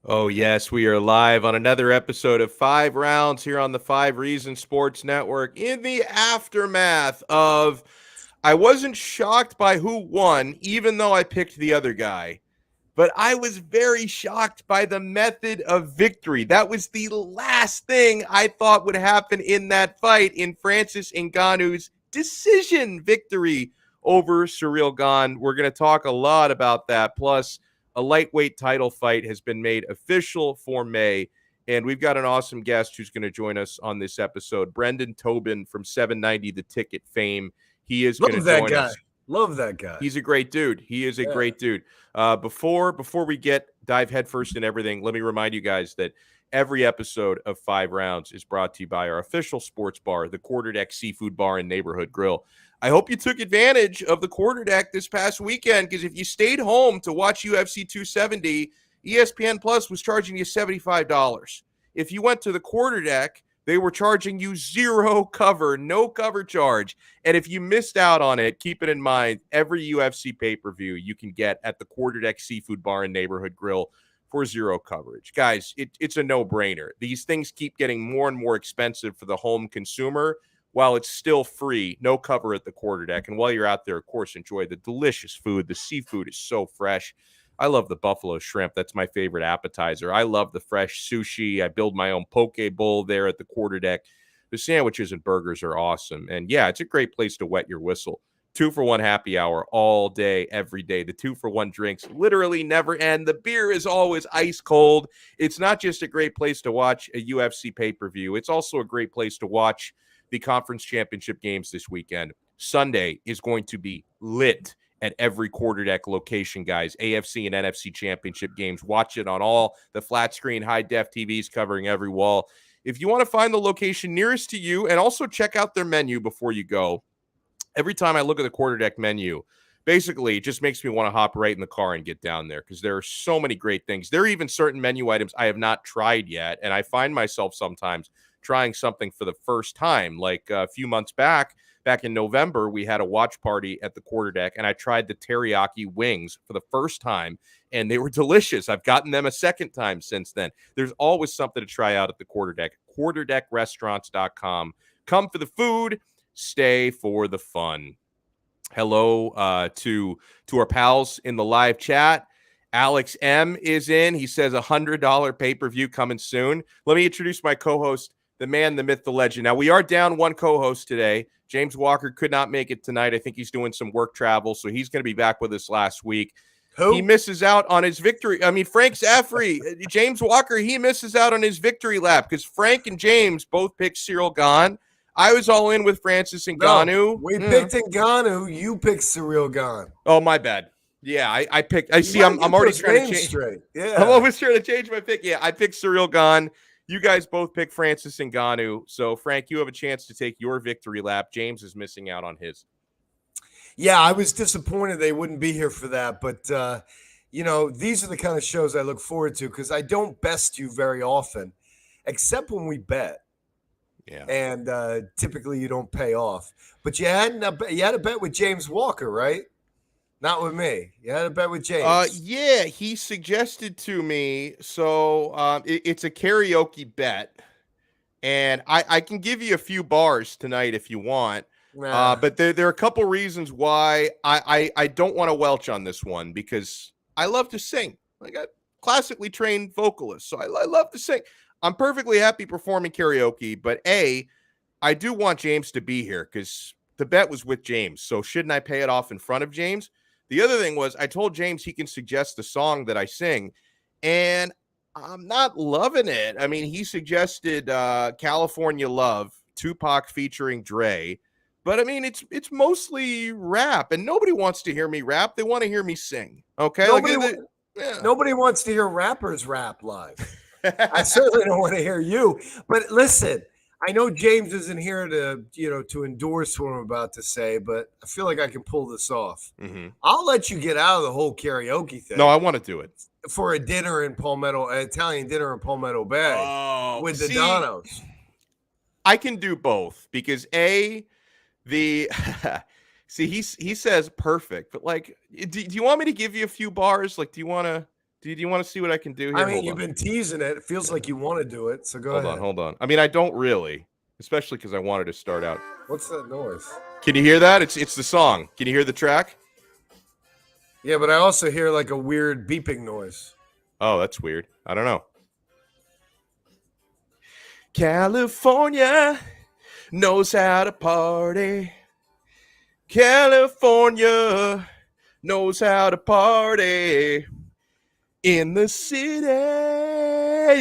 Oh, yes, we are live on another episode of Five Rounds here on the Five Reasons Sports Network in the aftermath of I wasn't shocked by who won, even though I picked the other guy, but I was very shocked by the method of victory. That was the last thing I thought would happen in that fight in Francis Ngannou's decision victory over Cyril Gane. We're going to talk a lot about that. Plus, a lightweight title fight has been made official for May. And we've got an awesome guest who's going to join us on this episode, Brendan Tobin from 790 The Ticket fame. He is going to join us. Love that guy. He's a great dude. He is a great dude. Before we dive headfirst in everything, let me remind you guys that every episode of Five Rounds is brought to you by our official sports bar, the Quarterdeck Seafood Bar and Neighborhood Grill. I hope you took advantage of the Quarterdeck this past weekend, because if you stayed home to watch UFC 270, ESPN Plus was charging you $75. If you went to the Quarterdeck, they were charging you no cover charge. And if you missed out on it, keep it in mind, every UFC pay-per-view you can get at the Quarterdeck Seafood Bar and Neighborhood Grill for zero coverage. Guys, it's a no-brainer. These things keep getting more and more expensive for the home consumer, while it's still free, no cover at the Quarterdeck. And while you're out there, of course, enjoy the delicious food. The seafood is so fresh. I love the buffalo shrimp. That's my favorite appetizer. I love the fresh sushi. I build my own poke bowl there at the Quarterdeck. The sandwiches and burgers are awesome. And yeah, it's a great place to wet your whistle. 2-for-1 happy hour all day, every day. The 2-for-1 drinks literally never end. The beer is always ice cold. It's not just a great place to watch a UFC pay-per-view. It's also a great place to watch the conference championship games this weekend. Sunday is going to be lit at every Quarterdeck location, guys. AFC and NFC championship games. Watch it on all the flat screen, high-def TVs covering every wall. If you want to find the location nearest to you, and also check out their menu before you go, every time I look at the Quarterdeck menu, basically it just makes me want to hop right in the car and get down there, because there are so many great things. There are even certain menu items I have not tried yet, and I find myself sometimes trying something for the first time. Like a few months back in November, we had a watch party at the Quarterdeck, and I tried the teriyaki wings for the first time, and they were delicious. I've gotten them a second time since then. There's always something to try out at the Quarterdeck. QuarterdeckRestaurants.com. Come for the food, stay for the fun. Hello to our pals in the live chat. Alex M is in. He says $100 pay-per-view coming soon. Let me introduce my co-host, the man, the myth, the legend. Now, we are down one co-host today. James Walker could not make it tonight. I think he's doing some work travel, so he's going to be back with us last week. Who? He misses out on his victory. I mean, Frank Zaffere, James Walker, he misses out on his victory lap, because Frank and James both picked Cyril Gane. I was all in with Francis Ngannou. No, we picked Ngannou. You picked Cyril Gane. Oh, my bad. Yeah, I picked. I see. I'm already trying to change. Straight. Yeah, I'm always trying to change my pick. Yeah, I picked Cyril Gane. You guys both picked Francis Ngannou. So, Frank, you have a chance to take your victory lap. James is missing out on his. Yeah, I was disappointed they wouldn't be here for that. But, these are the kind of shows I look forward to, because I don't best you very often, except when we bet. Yeah. And typically you don't pay off. But you had a bet with James Walker, right? Not with me. You had a bet with James. Yeah, he suggested to me. So it's a karaoke bet, and I can give you a few bars tonight if you want. But there are a couple reasons why I don't want to welch on this one, because I love to sing. I got classically trained vocalist, so I love to sing. I'm perfectly happy performing karaoke, but I do want James to be here, because the bet was with James. So shouldn't I pay it off in front of James? The other thing was, I told James he can suggest the song that I sing, and I'm not loving it. I mean, he suggested California Love, Tupac featuring Dre. But I mean, it's mostly rap, and nobody wants to hear me rap. They want to hear me sing. Okay. Nobody wants to hear rappers rap live. I certainly don't want to hear you. But listen, I know James isn't here to endorse what I'm about to say, but I feel like I can pull this off. Mm-hmm. I'll let you get out of the whole karaoke thing. No, I want to do it for a dinner in Palmetto, Italian dinner in Palmetto Bay with the Donnos. I can do both, because he says perfect, but like, do you want me to give you a few bars? Like, do you want Do you want to see what I can do here? I mean, you've been teasing it. It feels like you want to do it. So go ahead. Hold on. I mean, I don't really, especially because I wanted to start out. What's that noise? Can you hear that? It's the song. Can you hear the track? Yeah, but I also hear like a weird beeping noise. Oh, that's weird. I don't know. California knows how to party. California knows how to party in the city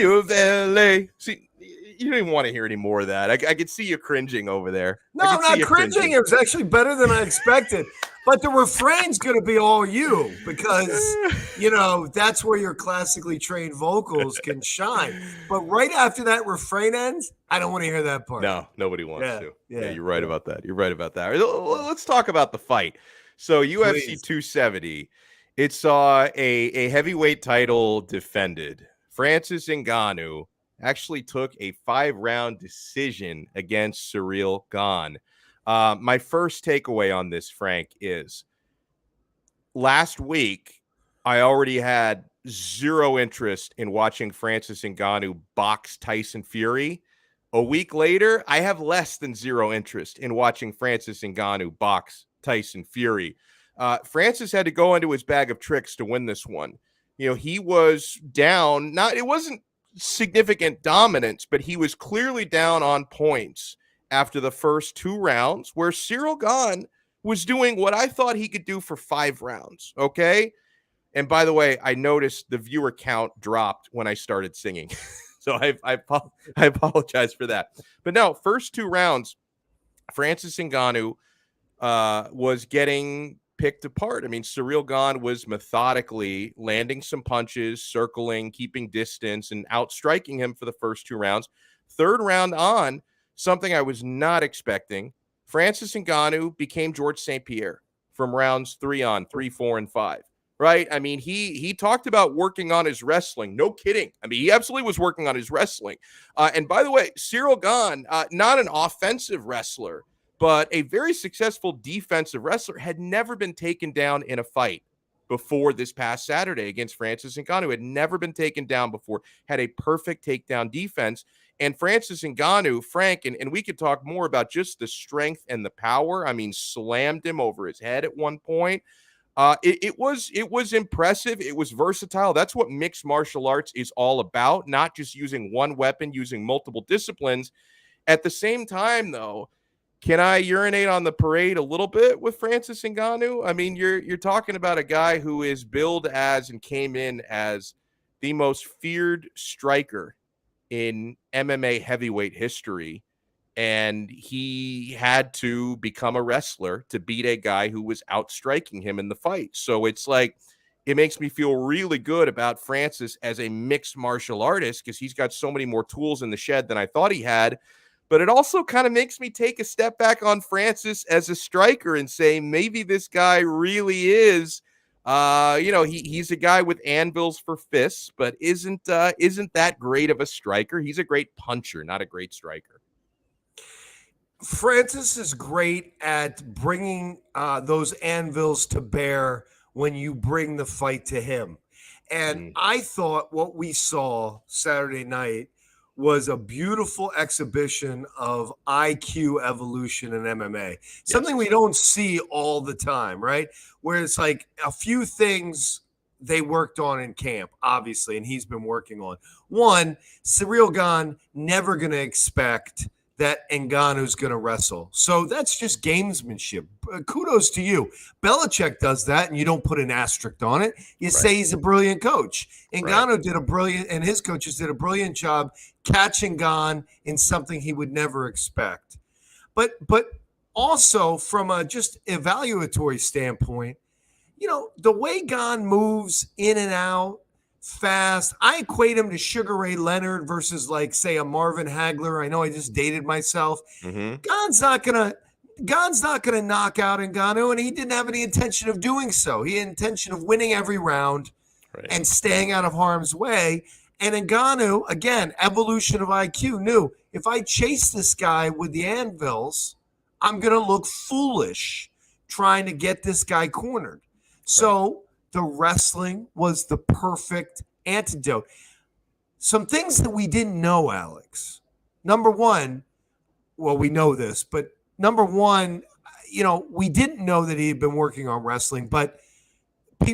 of LA. See, you don't even want to hear any more of that. I could see you cringing over there. No, I'm not cringing. It was actually better than I expected. But the refrain's going to be all you because, you know, that's where your classically trained vocals can shine. But right after that refrain ends, I don't want to hear that part. No, nobody wants to. Yeah, you're right about that. You're right about that. Let's talk about the fight. So UFC 270, it saw a heavyweight title defended. Francis Ngannou actually took a 5-round decision against Cyril Gane. My first takeaway on this, Frank, is last week I already had zero interest in watching Francis Ngannou box Tyson Fury. A week later, I have less than zero interest in watching Francis Ngannou box Tyson Fury. Francis had to go into his bag of tricks to win this one. You know, he was down. It wasn't significant dominance, but he was clearly down on points after the first 2 rounds, where Cyril Gane was doing what I thought he could do for 5 rounds. Okay. And by the way, I noticed the viewer count dropped when I started singing. So I apologize for that. But no, first 2 rounds, Francis Ngannou was getting picked apart. I mean, Cyril Gane was methodically landing some punches, circling, keeping distance, and outstriking him for the first 2 rounds. Third round on, something I was not expecting, Francis Ngannou became George St. Pierre from rounds 3, 4, and 5. Right? I mean, he talked about working on his wrestling. No kidding. I mean, he absolutely was working on his wrestling. And by the way, Cyril Gane, not an offensive wrestler, but a very successful defensive wrestler, had never been taken down in a fight before this past Saturday against Francis Ngannou. Had never been taken down before, had a perfect takedown defense. And Francis Ngannou, Frank, and we could talk more about just the strength and the power. I mean, slammed him over his head at one point. It was impressive. It was versatile. That's what mixed martial arts is all about, not just using one weapon, using multiple disciplines. At the same time, though, can I urinate on the parade a little bit with Francis Ngannou? I mean, you're talking about a guy who is billed as and came in as the most feared striker in MMA heavyweight history. And he had to become a wrestler to beat a guy who was outstriking him in the fight. So it's like, it makes me feel really good about Francis as a mixed martial artist because he's got so many more tools in the shed than I thought he had. But it also kind of makes me take a step back on Francis as a striker and say, maybe this guy really is, he's a guy with anvils for fists, but isn't that great of a striker. He's a great puncher, not a great striker. Francis is great at bringing those anvils to bear when you bring the fight to him. And I thought what we saw Saturday night was a beautiful exhibition of IQ evolution in MMA. Something we don't see all the time, right? Where it's like a few things they worked on in camp, obviously, and he's been working on. One, Cyril Gane never going to expect that Ngannou's going to wrestle. So that's just gamesmanship. Kudos to you. Belichick does that, and you don't put an asterisk on it. You say he's a brilliant coach. Ngannou did a brilliant, and his coaches did a brilliant job catching Gane in something he would never expect. But also from a just evaluatory standpoint, you know, the way Gane moves in and out, fast. I equate him to Sugar Ray Leonard versus, like, say, a Marvin Hagler. I know I just dated myself. Gane's not gonna knock out Ngannou, and he didn't have any intention of doing so. He had intention of winning every round and staying out of harm's way. And Ngannou, again, evolution of IQ, knew if I chase this guy with the anvils, I'm gonna look foolish trying to get this guy cornered. So the wrestling was the perfect antidote. Some things that we didn't know, Alex. Number one, well, we know this, but number one, we didn't know that he had been working on wrestling, but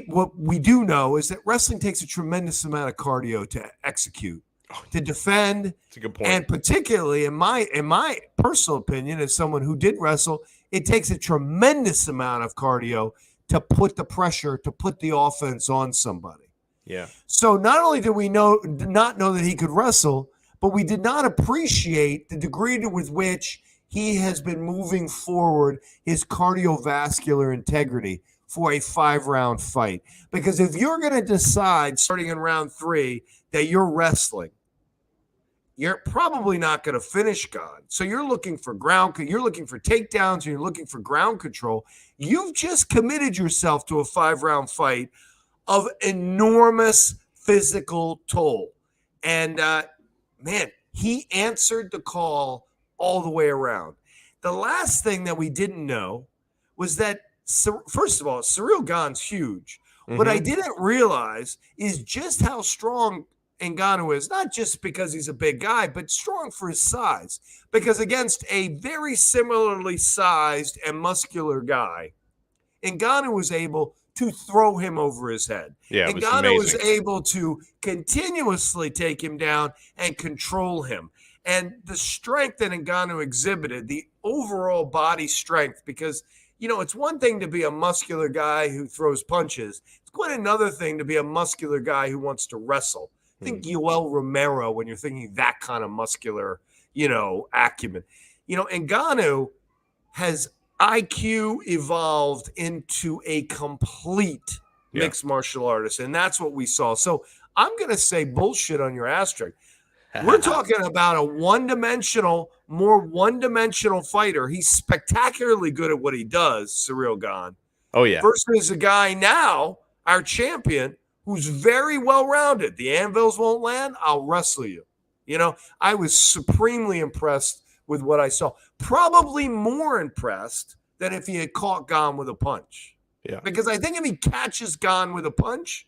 what we do know is that wrestling takes a tremendous amount of cardio to execute, to defend. That's a good point. And particularly in my personal opinion, as someone who did wrestle, it takes a tremendous amount of cardio to put the pressure, to put the offense on somebody. Yeah. So not only did we not know that he could wrestle, but we did not appreciate the degree with which he has been moving forward his cardiovascular integrity for a 5-round fight. Because if you're going to decide starting in round 3 that you're wrestling, you're probably not going to finish Gane. So you're looking for you're looking for takedowns, and you're looking for ground control. You've just committed yourself to a 5-round fight of enormous physical toll. And man, he answered the call all the way around. The last thing that we didn't know was that, first of all, Cyril Gane's huge. Mm-hmm. What I didn't realize is just how strong Ngannou is, not just because he's a big guy, but strong for his size. Because against a very similarly sized and muscular guy, Ngannou was able to throw him over his head. Yeah, Ngannou was able to continuously take him down and control him. And the strength that Ngannou exhibited, the overall body strength, because, it's one thing to be a muscular guy who throws punches. It's quite another thing to be a muscular guy who wants to wrestle. Think Yoel Romero when you're thinking that kind of muscular, acumen. Ngannou has IQ evolved into a complete mixed martial artist, and that's what we saw. So I'm going to say bullshit on your asterisk. We're talking about a more one-dimensional fighter. He's spectacularly good at what he does, Cyril Gane. Oh, yeah. Versus a guy now, our champion, who's very well-rounded. The anvils won't land, I'll wrestle you. I was supremely impressed with what I saw. Probably more impressed than if he had caught Gane with a punch. Yeah. Because I think if he catches Gane with a punch,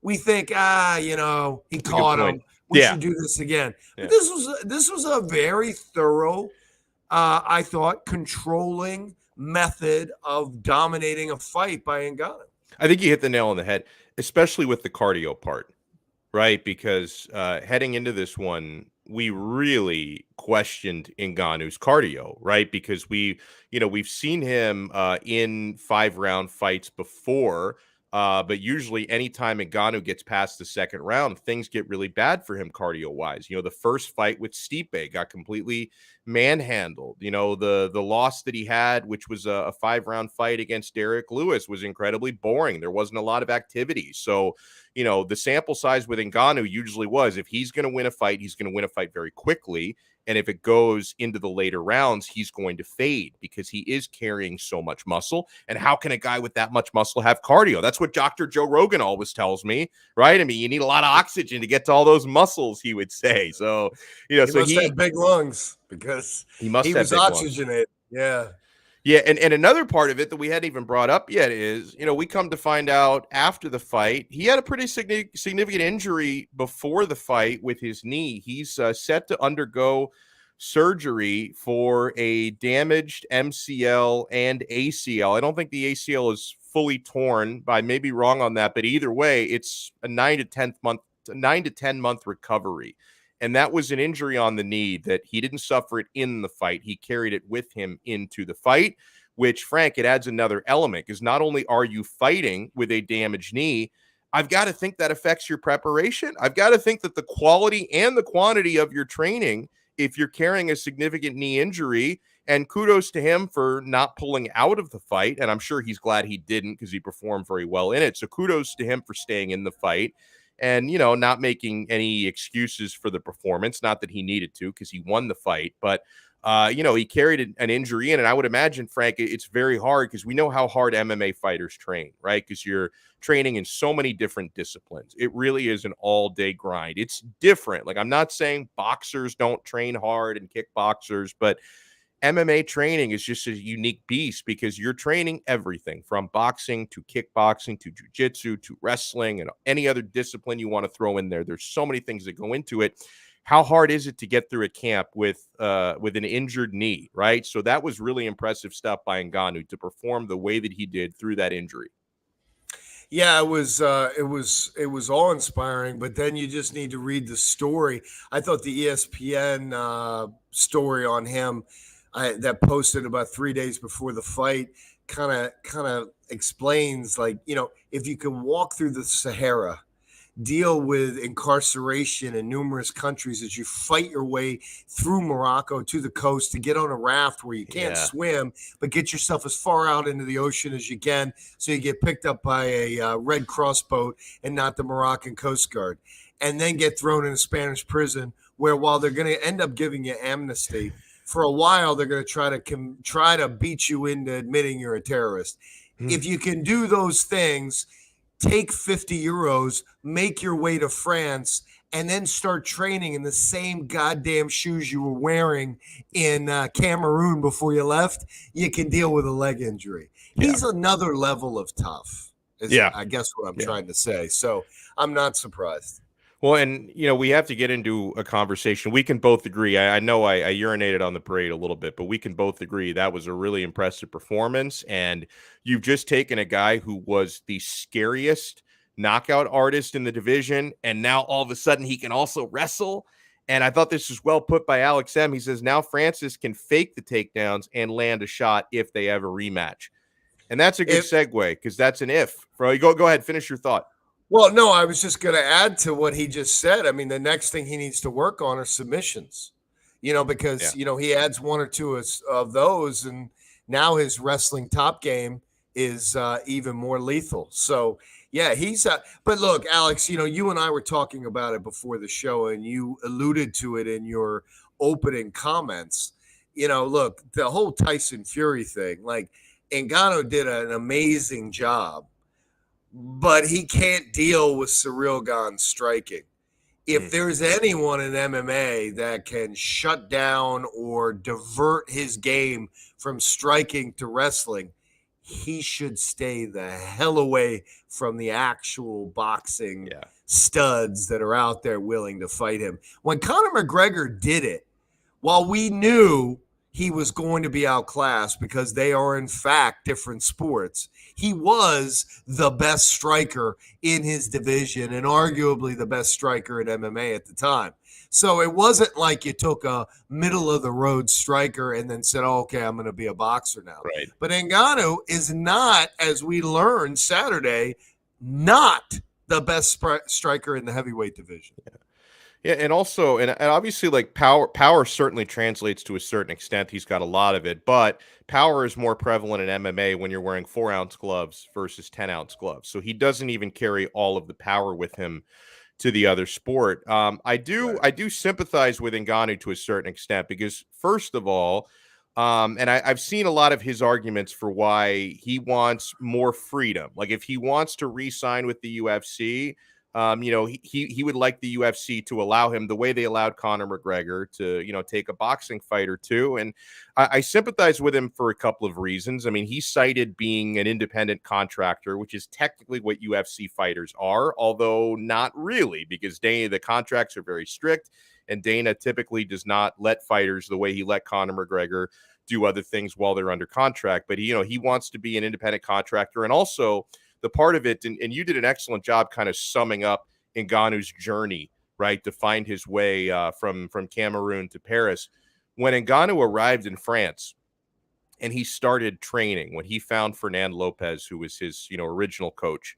we think, he caught him. We should do this again. Yeah. But this was a very thorough, I thought, controlling method of dominating a fight by Ngannou. I think you hit the nail on the head, especially with the cardio part, right? Because heading into this one, we really questioned Ngannou's cardio, right? Because we've seen him in 5-round fights before, but usually anytime Ngannou gets past the second round, things get really bad for him cardio-wise. The first fight with Stipe got completely manhandled. The loss that he had, which was a 5-round fight against Derrick Lewis, was incredibly boring. There wasn't a lot of activity. So, the sample size with Ngannou usually was, if he's going to win a fight, he's going to win a fight very quickly. And if it goes into the later rounds, he's going to fade because he is carrying so much muscle. And how can a guy with that much muscle have cardio? That's what Dr. Joe Rogan always tells me, right? I mean, you need a lot of oxygen to get to all those muscles, he would say. So, he must have big lungs because he was oxygenated. Yeah. Yeah, and another part of it that we hadn't even brought up yet is, we come to find out after the fight, he had a pretty significant injury before the fight with his knee. He's set to undergo surgery for a damaged MCL and ACL. I don't think the ACL is fully torn, but I may be wrong on that. But either way, it's a 9 to 10 month recovery. And that was an injury on the knee that he didn't suffer it in the fight. He carried it with him into the fight, which, Frank, it adds another element, because not only are you fighting with a damaged knee, I've got to think that affects your preparation. I've got to think that the quality and the quantity of your training, if you're carrying a significant knee injury, and kudos to him for not pulling out of the fight. And I'm sure he's glad he didn't because he performed very well in it. So kudos to him for staying in the fight. And, not making any excuses for the performance. Not that he needed to, because he won the fight. But, he carried an injury in. And I would imagine, Frank, it's very hard because we know how hard MMA fighters train, right? Because you're training in so many different disciplines. It really is an all-day grind. It's different. Like, I'm not saying boxers don't train hard and kickboxers, but MMA training is just a unique beast because you're training everything from boxing to kickboxing to jiu-jitsu to wrestling and any other discipline you want to throw in there. There's so many things that go into it. How hard is it to get through a camp with an injured knee, right? So that was really impressive stuff by Ngannou to perform the way that he did through that injury. Yeah, it was awe-inspiring, but then you just need to read the story. I thought the ESPN story on him that posted about 3 days before the fight kind of explains, like, if you can walk through the Sahara, deal with incarceration in numerous countries as you fight your way through Morocco to the coast to get on a raft where you can't swim, but get yourself as far out into the ocean as you can so you get picked up by a Red Cross boat and not the Moroccan Coast Guard, and then get thrown in a Spanish prison where, while they're going to end up giving you amnesty, for a while they're going to try to beat you into admitting you're a terrorist. If you can do those things, take 50 euros, make your way to France, and then start training in the same goddamn shoes you were wearing in Cameroon before you left, you can deal with a leg injury. He's another level of tough, I guess what I'm trying to say. So I'm not surprised. Well, and, we have to get into a conversation. We can both agree. I know I urinated on the parade a little bit, but we can both agree that was a really impressive performance. And you've just taken a guy who was the scariest knockout artist in the division, and now all of a sudden he can also wrestle. And I thought this was well put by Alex M. He says now Francis can fake the takedowns and land a shot if they ever rematch. And that's a good segue, because that's an if. Go ahead, finish your thought. Well, no, I was just going to add to what he just said. I mean, the next thing he needs to work on are submissions, because, he adds one or two of those, and now his wrestling top game is even more lethal. So, yeah, but look, Alex, you and I were talking about it before the show, and you alluded to it in your opening comments. Look, the whole Tyson Fury thing, like, Ngannou did an amazing job, but he can't deal with Cyril Gane striking. If there's anyone in MMA that can shut down or divert his game from striking to wrestling, he should stay the hell away from the actual boxing studs that are out there willing to fight him. When Conor McGregor did it, while we knew he was going to be outclassed because they are, in fact, different sports, he was the best striker in his division and arguably the best striker in MMA at the time. So it wasn't like you took a middle-of-the-road striker and then said, oh, okay, I'm going to be a boxer now. Right. But Ngannou is not, as we learned Saturday, not the best striker in the heavyweight division. Yeah, and also, and obviously, like, power certainly translates to a certain extent. He's got a lot of it, but power is more prevalent in MMA when you're wearing 4-ounce gloves versus 10-ounce gloves. So he doesn't even carry all of the power with him to the other sport. I do sympathize with Ngannou to a certain extent because, first of all, and I've seen a lot of his arguments for why he wants more freedom. Like, if he wants to re-sign with the UFC, he would like the UFC to allow him the way they allowed Conor McGregor to, take a boxing fight or two. And I sympathize with him for a couple of reasons. I mean, he cited being an independent contractor, which is technically what UFC fighters are, although not really, because the contracts are very strict, and Dana typically does not let fighters the way he let Conor McGregor do other things while they're under contract. But he wants to be an independent contractor, and also the part of it, and you did an excellent job kind of summing up Ngannou's journey, right, to find his way from Cameroon to Paris. When Ngannou arrived in France and he started training, when he found Fernand Lopez, who was his original coach,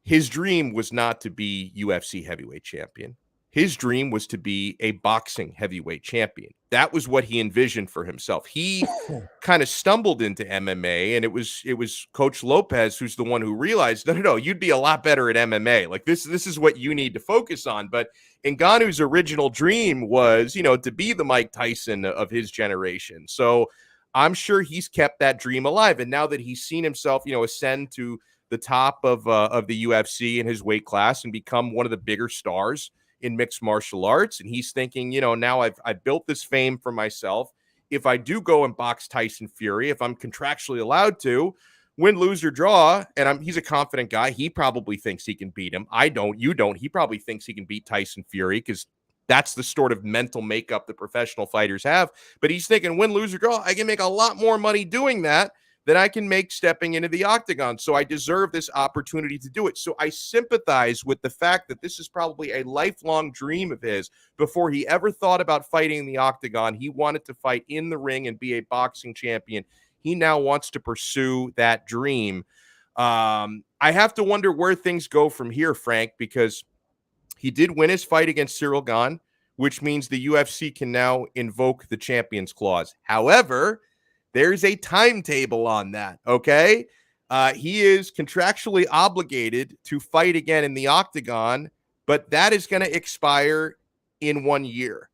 his dream was not to be UFC heavyweight champion. His dream was to be a boxing heavyweight champion. That was what he envisioned for himself. He kind of stumbled into MMA, and it was Coach Lopez who's the one who realized, no, you'd be a lot better at MMA. Like, this is what you need to focus on. But Ngannou's original dream was, to be the Mike Tyson of his generation. So I'm sure he's kept that dream alive. And now that he's seen himself, ascend to the top of the UFC in his weight class and become one of the bigger stars in mixed martial arts, and he's thinking, now I've built this fame for myself. if I do go and box Tyson Fury, if I'm contractually allowed to, win, lose, or draw, and he's a confident guy. He probably thinks he can beat him. I don't. You don't. He probably thinks he can beat Tyson Fury because that's the sort of mental makeup that professional fighters have. But he's thinking win, lose, or draw. I can make a lot more money doing that than I can make stepping into the octagon. So I deserve this opportunity to do it. So I sympathize with the fact that this is probably a lifelong dream of his. Before he ever thought about fighting in the octagon, he wanted to fight in the ring and be a boxing champion. He now wants to pursue that dream. I have to wonder where things go from here, Frank, because he did win his fight against Cyril Gane, which means the UFC can now invoke the Champions Clause. However, there's a timetable on that, okay? He is contractually obligated to fight again in the octagon, but that is going to expire in 1 year.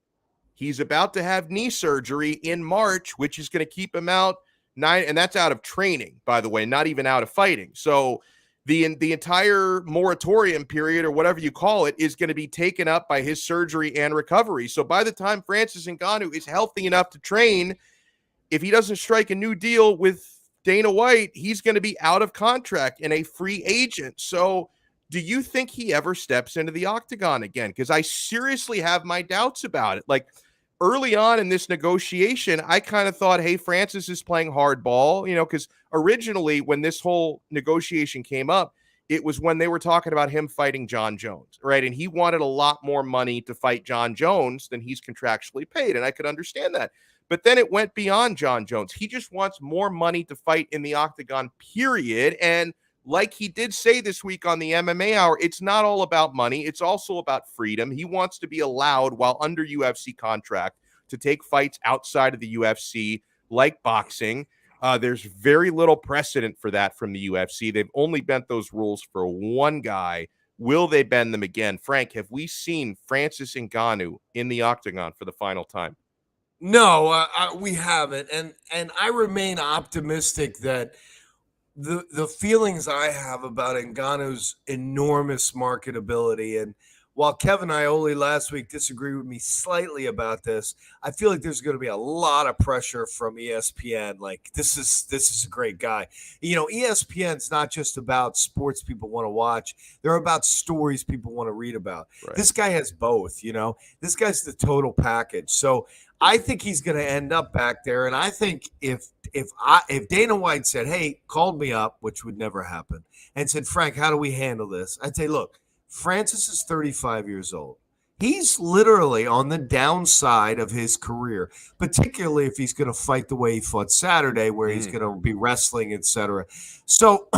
He's about to have knee surgery in March, which is going to keep him out 9, and that's out of training, by the way, not even out of fighting. So the entire moratorium period, or whatever you call it, is going to be taken up by his surgery and recovery. So by the time Francis Ngannou is healthy enough to train, if he doesn't strike a new deal with Dana White, he's going to be out of contract and a free agent. So do you think he ever steps into the octagon again? Because I seriously have my doubts about it. Like, early on in this negotiation, I kind of thought, hey, Francis is playing hardball, because originally when this whole negotiation came up, it was when they were talking about him fighting Jon Jones, right? And he wanted a lot more money to fight Jon Jones than he's contractually paid. And I could understand that. But then it went beyond Jon Jones. He just wants more money to fight in the octagon, period. And like he did say this week on the MMA Hour, it's not all about money. It's also about freedom. He wants to be allowed, while under UFC contract, to take fights outside of the UFC, like boxing. There's very little precedent for that from the UFC. They've only bent those rules for one guy. Will they bend them again? Frank, have we seen Francis Ngannou in the octagon for the final time? No, we haven't. And I remain optimistic that the feelings I have about Ngannou's enormous marketability, and while Kevin Iole last week disagreed with me slightly about this, I feel like there's going to be a lot of pressure from ESPN. Like, this is a great guy. ESPN's not just about sports people want to watch. They're about stories people want to read about. Right. This guy has both, This guy's the total package. So I think he's going to end up back there. And I think if Dana White said, hey, called me up, which would never happen, and said, Frank, how do we handle this? I'd say, look, Francis is 35 years old. He's literally on the downside of his career, particularly if he's going to fight the way he fought Saturday, where he's going to be wrestling, etc. So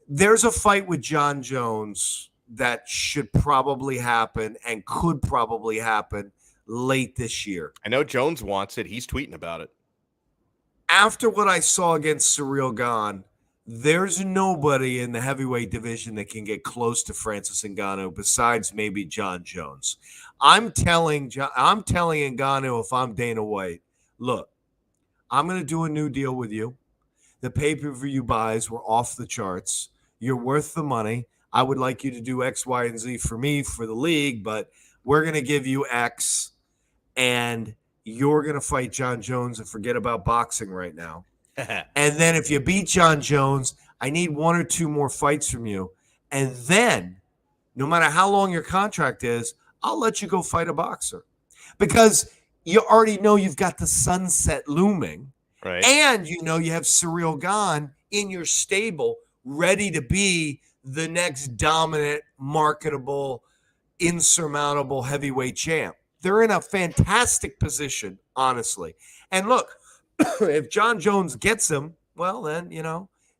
there's a fight with Jon Jones that should probably happen and could probably happen late this year. I know Jones wants it. He's tweeting about it. After what I saw against Cyril Gane, there's nobody in the heavyweight division that can get close to Francis Ngannou besides maybe Jon Jones. I'm telling Ngannou, if I'm Dana White, look, I'm going to do a new deal with you. The pay-per-view buys were off the charts. You're worth the money. I would like you to do X, Y, and Z for me, for the league, but we're going to give you X, and you're going to fight Jon Jones and forget about boxing right now. And then if you beat Jon Jones, I need 1 or 2 more fights from you. And then, no matter how long your contract is, I'll let you go fight a boxer. Because you already know you've got the sunset looming. Right. And you have Cyril Gane in your stable, ready to be the next dominant, marketable, insurmountable heavyweight champ. They're in a fantastic position, honestly. And look, if Jon Jones gets him, well, then,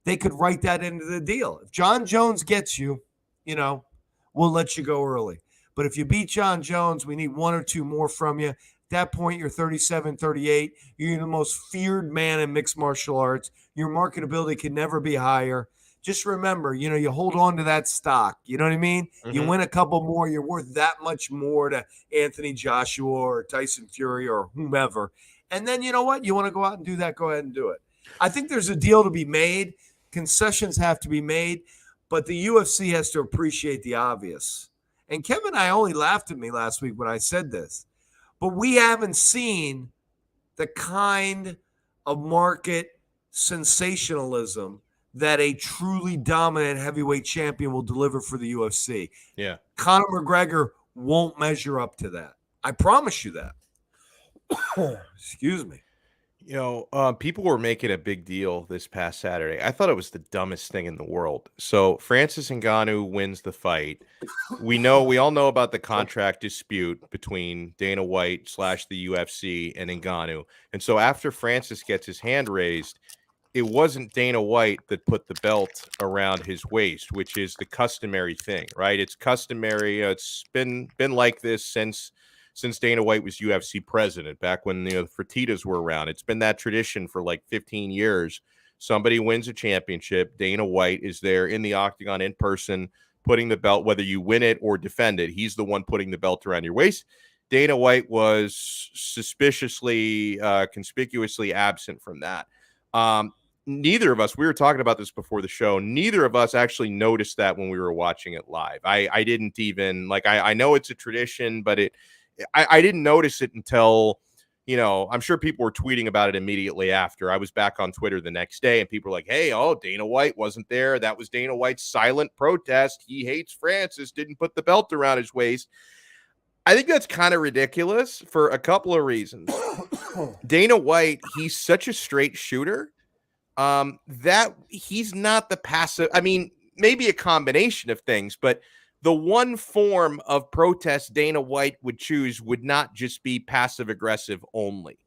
they could write that into the deal. If Jon Jones gets you, we'll let you go early. But if you beat Jon Jones, we need 1 or 2 more from you. At that point, you're 37, 38. You're the most feared man in mixed martial arts. Your marketability can never be higher. Just remember, you hold on to that stock. You know what I mean? Mm-hmm. You win a couple more, you're worth that much more to Anthony Joshua or Tyson Fury or whomever. And then, you know what? You want to go out and do that, go ahead and do it. I think there's a deal to be made. Concessions have to be made, but the UFC has to appreciate the obvious. And Kevin Iole laughed at me last week when I said this, but we haven't seen the kind of market sensationalism that a truly dominant heavyweight champion will deliver for the UFC. Yeah. Conor McGregor won't measure up to that. I promise you that. Excuse me. People were making a big deal this past Saturday. I thought it was the dumbest thing in the world. So Francis Ngannou wins the fight. We all know about the contract dispute between Dana White / the UFC and Ngannou. And so after Francis gets his hand raised, it wasn't Dana White that put the belt around his waist, which is the customary thing, right? It's customary. It's been like this since Dana White was UFC president, back when the Fertittas were around. It's been that tradition for like 15 years. Somebody wins a championship. Dana White is there in the octagon in person, putting the belt, whether you win it or defend it. He's the one putting the belt around your waist. Dana White was suspiciously, conspicuously absent from that. Neither of us, we were talking about this before the show, neither of us actually noticed that when we were watching it live. I didn't even, I know it's a tradition, but I didn't notice it until, I'm sure people were tweeting about it immediately after. I was back on Twitter the next day, and people were like, hey, Dana White wasn't there. That was Dana White's silent protest. He hates Francis, didn't put the belt around his waist. I think that's kind of ridiculous for a couple of reasons. Dana White, he's such a straight shooter that he's not the passive. I mean, maybe a combination of things, but the one form of protest Dana White would choose would not just be passive aggressive only.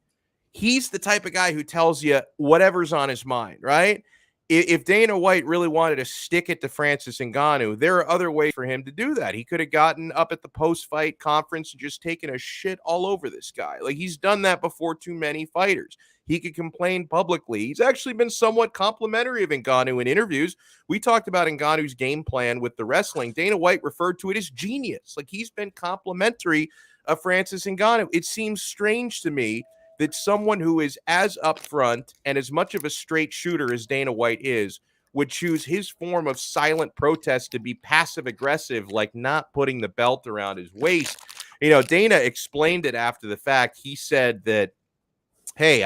He's the type of guy who tells you whatever's on his mind, right? If Dana White really wanted to stick it to Francis Ngannou, there are other ways for him to do that. He could have gotten up at the post-fight conference and just taken a shit all over this guy. Like, he's done that before to many fighters. He could complain publicly. He's actually been somewhat complimentary of Ngannou in interviews. We talked about Ngannou's game plan with the wrestling. Dana White referred to it as genius. Like, he's been complimentary of Francis Ngannou. It seems strange to me that someone who is as upfront and as much of a straight shooter as Dana White is would choose his form of silent protest to be passive aggressive, like not putting the belt around his waist. Dana explained it after the fact. He said that, hey,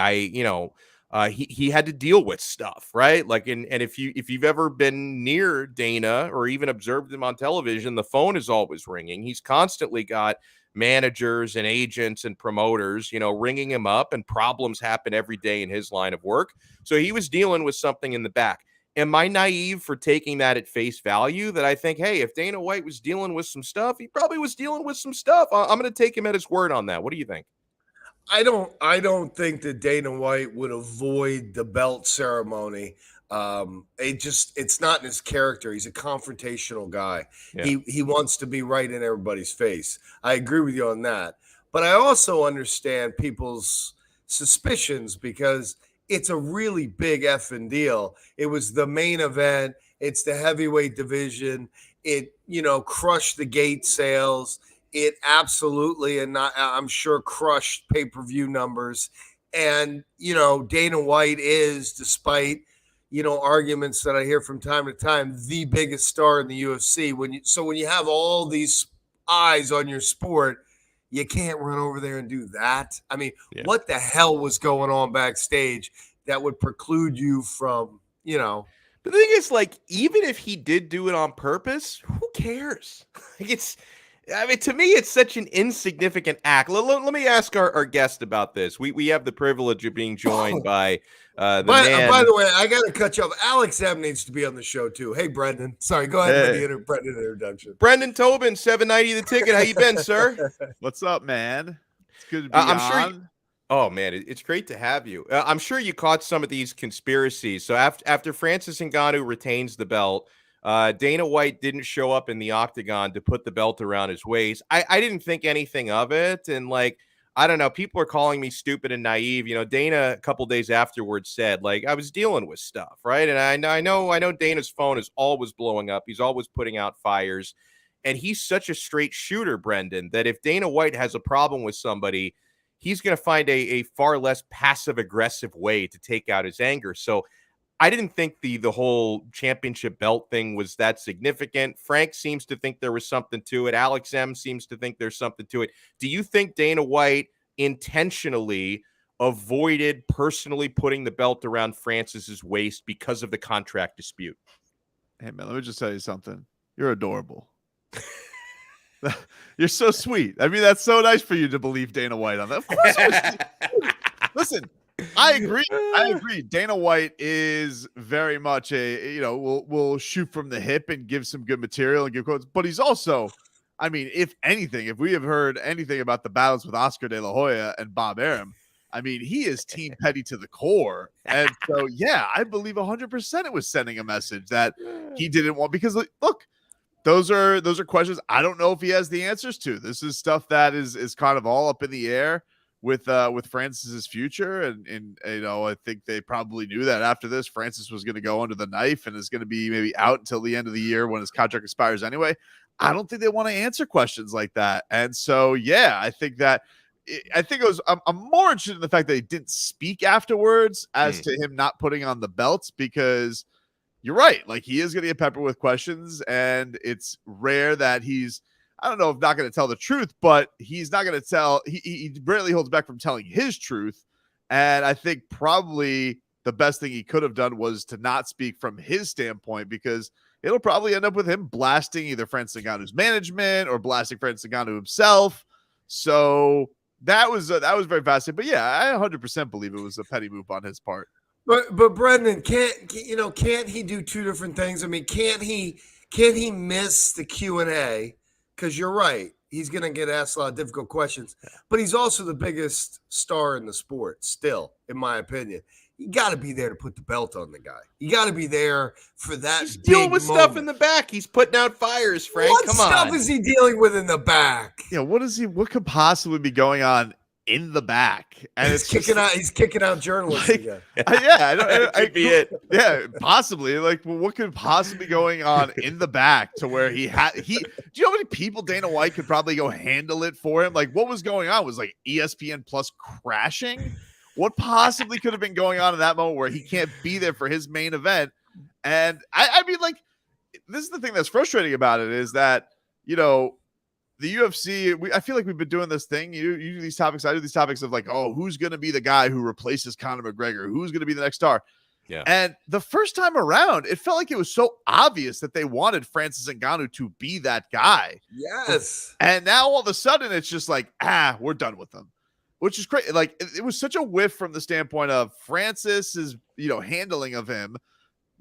he had to deal with stuff, right? Like, and if you've ever been near Dana or even observed him on television, the phone is always ringing. He's constantly got managers and agents and promoters, ringing him up, and problems happen every day in his line of work. So he was dealing with something in the back. Am I naive for taking that at face value? That I think, hey, if Dana White was dealing with some stuff, he probably was dealing with some stuff. I'm going to take him at his word on that. What do you think? I don't think that Dana White would avoid the belt ceremony. It's not in his character. He's a confrontational guy. Yeah. He wants to be right in everybody's face. I agree with you on that. But I also understand people's suspicions because it's a really big effing deal. It was the main event. It's the heavyweight division. It, crushed the gate sales. It absolutely, and I'm sure, crushed pay-per-view numbers. And, Dana White is, despite, arguments that I hear from time to time, the biggest star in the UFC. When you have all these eyes on your sport, you can't run over there and do that. I mean, What the hell was going on backstage that would preclude you from, But the thing is, even if he did do it on purpose, who cares? To me, it's such an insignificant act. Let me ask our guest about this. We have the privilege of being joined by man. By the way, I got to cut you off. Alex M needs to be on the show too. Hey, Brendan. Sorry, go ahead with the Brendan introduction. Brendan Tobin, 790 The Ticket. How you been, sir? What's up, man? It's good to be on. Sure oh, man, it's great to have you. I'm sure you caught some of these conspiracies. So after Francis Ngannou retains the belt, Dana White didn't show up in the octagon to put the belt around his waist. I didn't think anything of it. And I don't know, people are calling me stupid and naive. Dana a couple days afterwards said, I was dealing with stuff, right? And I know Dana's phone is always blowing up. He's always putting out fires. And he's such a straight shooter, Brendan, that if Dana White has a problem with somebody, he's going to find a far less passive aggressive way to take out his anger. So I didn't think the whole championship belt thing was that significant. Frank seems to think there was something to it. Alex M seems to think there's something to it. Do you think Dana White intentionally avoided personally putting the belt around Francis's waist because of the contract dispute. Hey, man, let me just tell you something. You're adorable. You're so sweet. I mean, that's so nice for you to believe Dana White on that. Of course. Listen, I agree. Dana White is very much will shoot from the hip and give some good material and give quotes. But he's also, I mean, if we have heard anything about the battles with Oscar De La Hoya and Bob Arum, I mean, he is Team Petty to the core. And so, yeah, I believe 100% it was sending a message that he didn't want, because look, those are questions I don't know if he has the answers to. This is stuff that is kind of all up in the air with Francis's future. And I think they probably knew that after this, Francis was going to go under the knife and is going to be maybe out until the end of the year when his contract expires anyway. I don't think they want to answer questions like that. And so, yeah, I think I'm more interested in the fact that he didn't speak afterwards as to him not putting on the belts, because you're right. Like, he is going to get peppered with questions, and it's rare that he's, I don't know if not going to tell the truth, but he's not going to tell. He rarely holds back from telling his truth. And I think probably the best thing he could have done was to not speak from his standpoint, because it'll probably end up with him blasting either Francis Ngannou's management or blasting Francis Ngannou himself. So that was very fascinating. But yeah, I 100% believe it was a petty move on his part. But Brendan, can't he do two different things? I mean, can't he miss the Q&A? Because you're right, he's going to get asked a lot of difficult questions. But he's also the biggest star in the sport still, in my opinion. You got to be there to put the belt on the guy. You got to be there for that. He's dealing with stuff in the back. He's putting out fires, Frank. What stuff is he dealing with in the back? Yeah, what could possibly be going on in the back? And he's kicking out journalists again. Could be it. Yeah, possibly. Like, well, what could possibly be going on in the back to where do you know how many people Dana White could probably go handle it for him? Like, what was going on? Was like ESPN Plus crashing? What possibly could have been going on in that moment where he can't be there for his main event? And I mean, like, this is the thing that's frustrating about it, is that, the UFC, I feel like we've been doing this thing. You do these topics, I do these topics of like, oh, who's going to be the guy who replaces Conor McGregor? Who's going to be the next star? Yeah. And the first time around, it felt like it was so obvious that they wanted Francis Ngannou to be that guy. Yes. And now all of a sudden it's just like, we're done with him. Which is crazy. Like, it was such a whiff from the standpoint of Francis's, handling of him,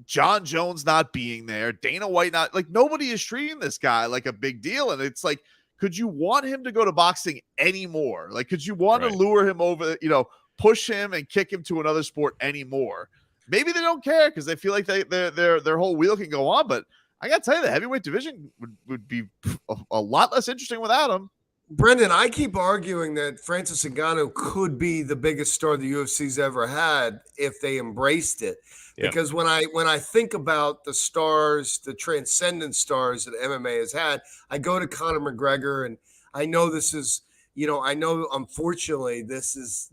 Jon Jones not being there, Dana White not, like, nobody is treating this guy like a big deal. And it's like, could you want him to go to boxing anymore? Like, could you want to lure him over, push him and kick him to another sport anymore? Maybe they don't care because they feel like their whole wheel can go on. But I got to tell you, the heavyweight division would be a lot less interesting without him. Brendan, I keep arguing that Francis Ngannou could be the biggest star the UFC's ever had if they embraced it. Yeah. Because when I think about the stars, the transcendent stars that MMA has had, I go to Conor McGregor, and I know this is, unfortunately this is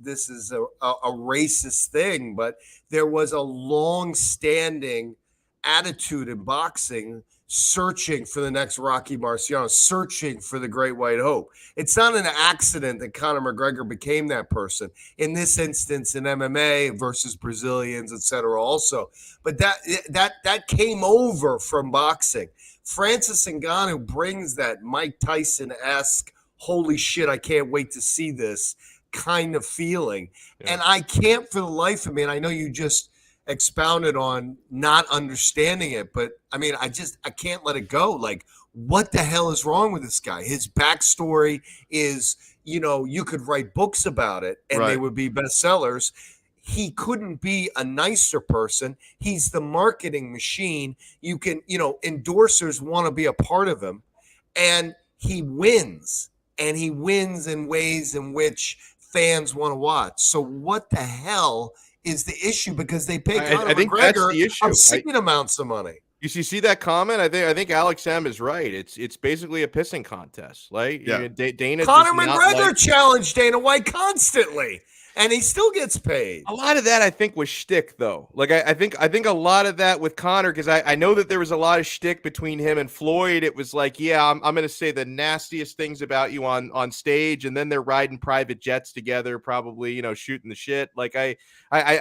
a racist thing, but there was a long-standing attitude in boxing searching for the next Rocky Marciano, searching for the Great White Hope. It's not an accident that Conor McGregor became that person. In this instance, in MMA versus Brazilians, etc. also. But that came over from boxing. Francis Ngannou brings that Mike Tyson-esque, holy shit, I can't wait to see this kind of feeling. Yeah. And I can't for the life of me, and I know you just expounded on not understanding it, but I mean, I can't let it go. Like, what the hell is wrong with this guy? His backstory is, you could write books about it and they would be bestsellers. He couldn't be a nicer person. He's the marketing machine. You can, endorsers want to be a part of him, and he wins in ways in which fans want to watch. So what the hell is the issue? Because they pay Conor McGregor obscene amounts of money. You see that comment? I think Alex M is right. It's basically a pissing contest. Like, Dana. Conor McGregor challenged Dana White constantly. and he still gets paid. A lot of that, I think, was shtick, though. Like, I think a lot of that with Conor, because I know that there was a lot of shtick between him and Floyd. It was like, yeah, I'm going to say the nastiest things about you on stage, and then they're riding private jets together, probably, shooting the shit. Like, I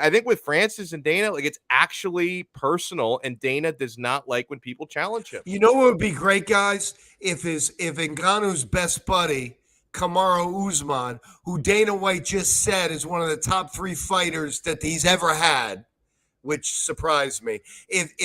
think with Francis and Dana, like, it's actually personal, and Dana does not like when people challenge him. You know what would be great, guys? If Ngannou's best buddy, Kamaru Usman, who Dana White just said is one of the top 3 fighters that he's ever had, which surprised me. If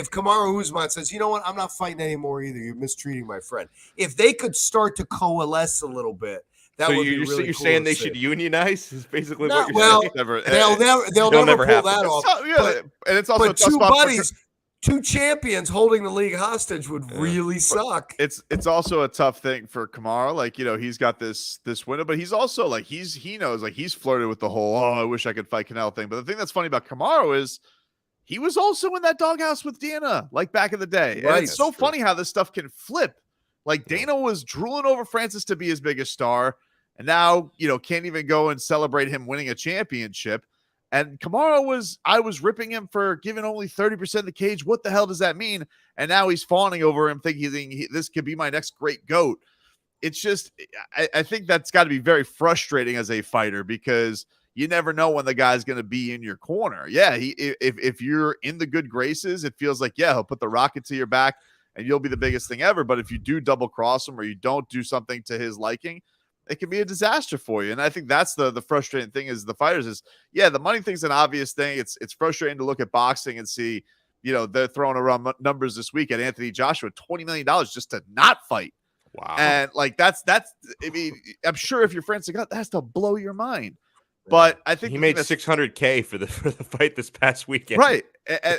Kamaru Usman says, you know what, I'm not fighting anymore either, you're mistreating my friend. If they could start to coalesce a little bit, that would be really cool. You're saying they should unionize? Is basically what you're saying. They'll never pull that off. And it's also but two buddies. 2 champions holding the league hostage would really suck. It's also a tough thing for Kamaru. Like, he's got this window, but he's also like, he knows, like, he's flirted with the whole, I wish I could fight Canelo thing. But the thing that's funny about Kamaru is he was also in that doghouse with Dana, like back in the day. Right. And it's so funny how this stuff can flip. Like, Dana was drooling over Francis to be his biggest star, and now, can't even go and celebrate him winning a championship. And Kamaru I was ripping him for giving only 30% of the cage. What the hell does that mean? And now he's fawning over him, thinking this could be my next great GOAT. It's just, I think that's got to be very frustrating as a fighter, because you never know when the guy's going to be in your corner. Yeah, if you're in the good graces, it feels like, yeah, he'll put the rocket to your back and you'll be the biggest thing ever. But if you do double cross him or you don't do something to his liking, it can be a disaster for you. And I think that's the frustrating thing is the fighters is, yeah, the money thing's an obvious thing. It's frustrating to look at boxing and see, they're throwing around numbers this week at Anthony Joshua, $20 million just to not fight. Wow. And like, that's, I mean, I'm sure if you're Francis Ngannou, that has to blow your mind. But I think he made $600K for the fight this past weekend. Right.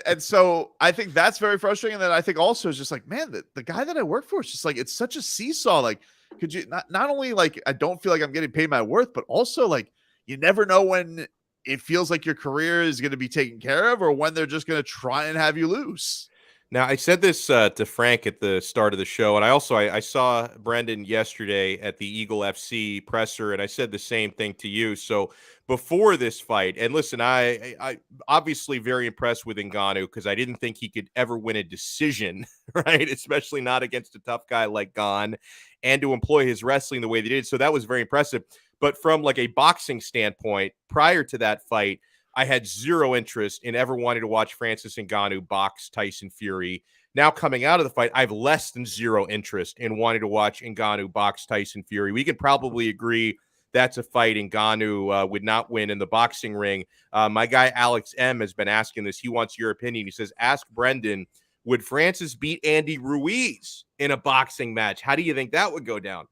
And so I think that's very frustrating. And then I think also is just like, man, the guy that I work for is just like, it's such a seesaw. Like, could you not only like, I don't feel like I'm getting paid my worth, but also like, you never know when it feels like your career is going to be taken care of or when they're just going to try and have you loose. Now, I said this to Frank at the start of the show, and I saw Brendan yesterday at the Eagle FC presser, and I said the same thing to you. So before this fight, and listen, I obviously very impressed with Ngannou because I didn't think he could ever win a decision, right? Especially not against a tough guy like Gane, and to employ his wrestling the way they did. So that was very impressive. But from like a boxing standpoint, prior to that fight, I had zero interest in ever wanting to watch Francis Ngannou box Tyson Fury. Now coming out of the fight, I have less than zero interest in wanting to watch Ngannou box Tyson Fury. We can probably agree that's a fight Ngannou would not win in the boxing ring. My guy Alex M has been asking this. He wants your opinion. He says, ask Brendan, would Francis beat Andy Ruiz in a boxing match? How do you think that would go down?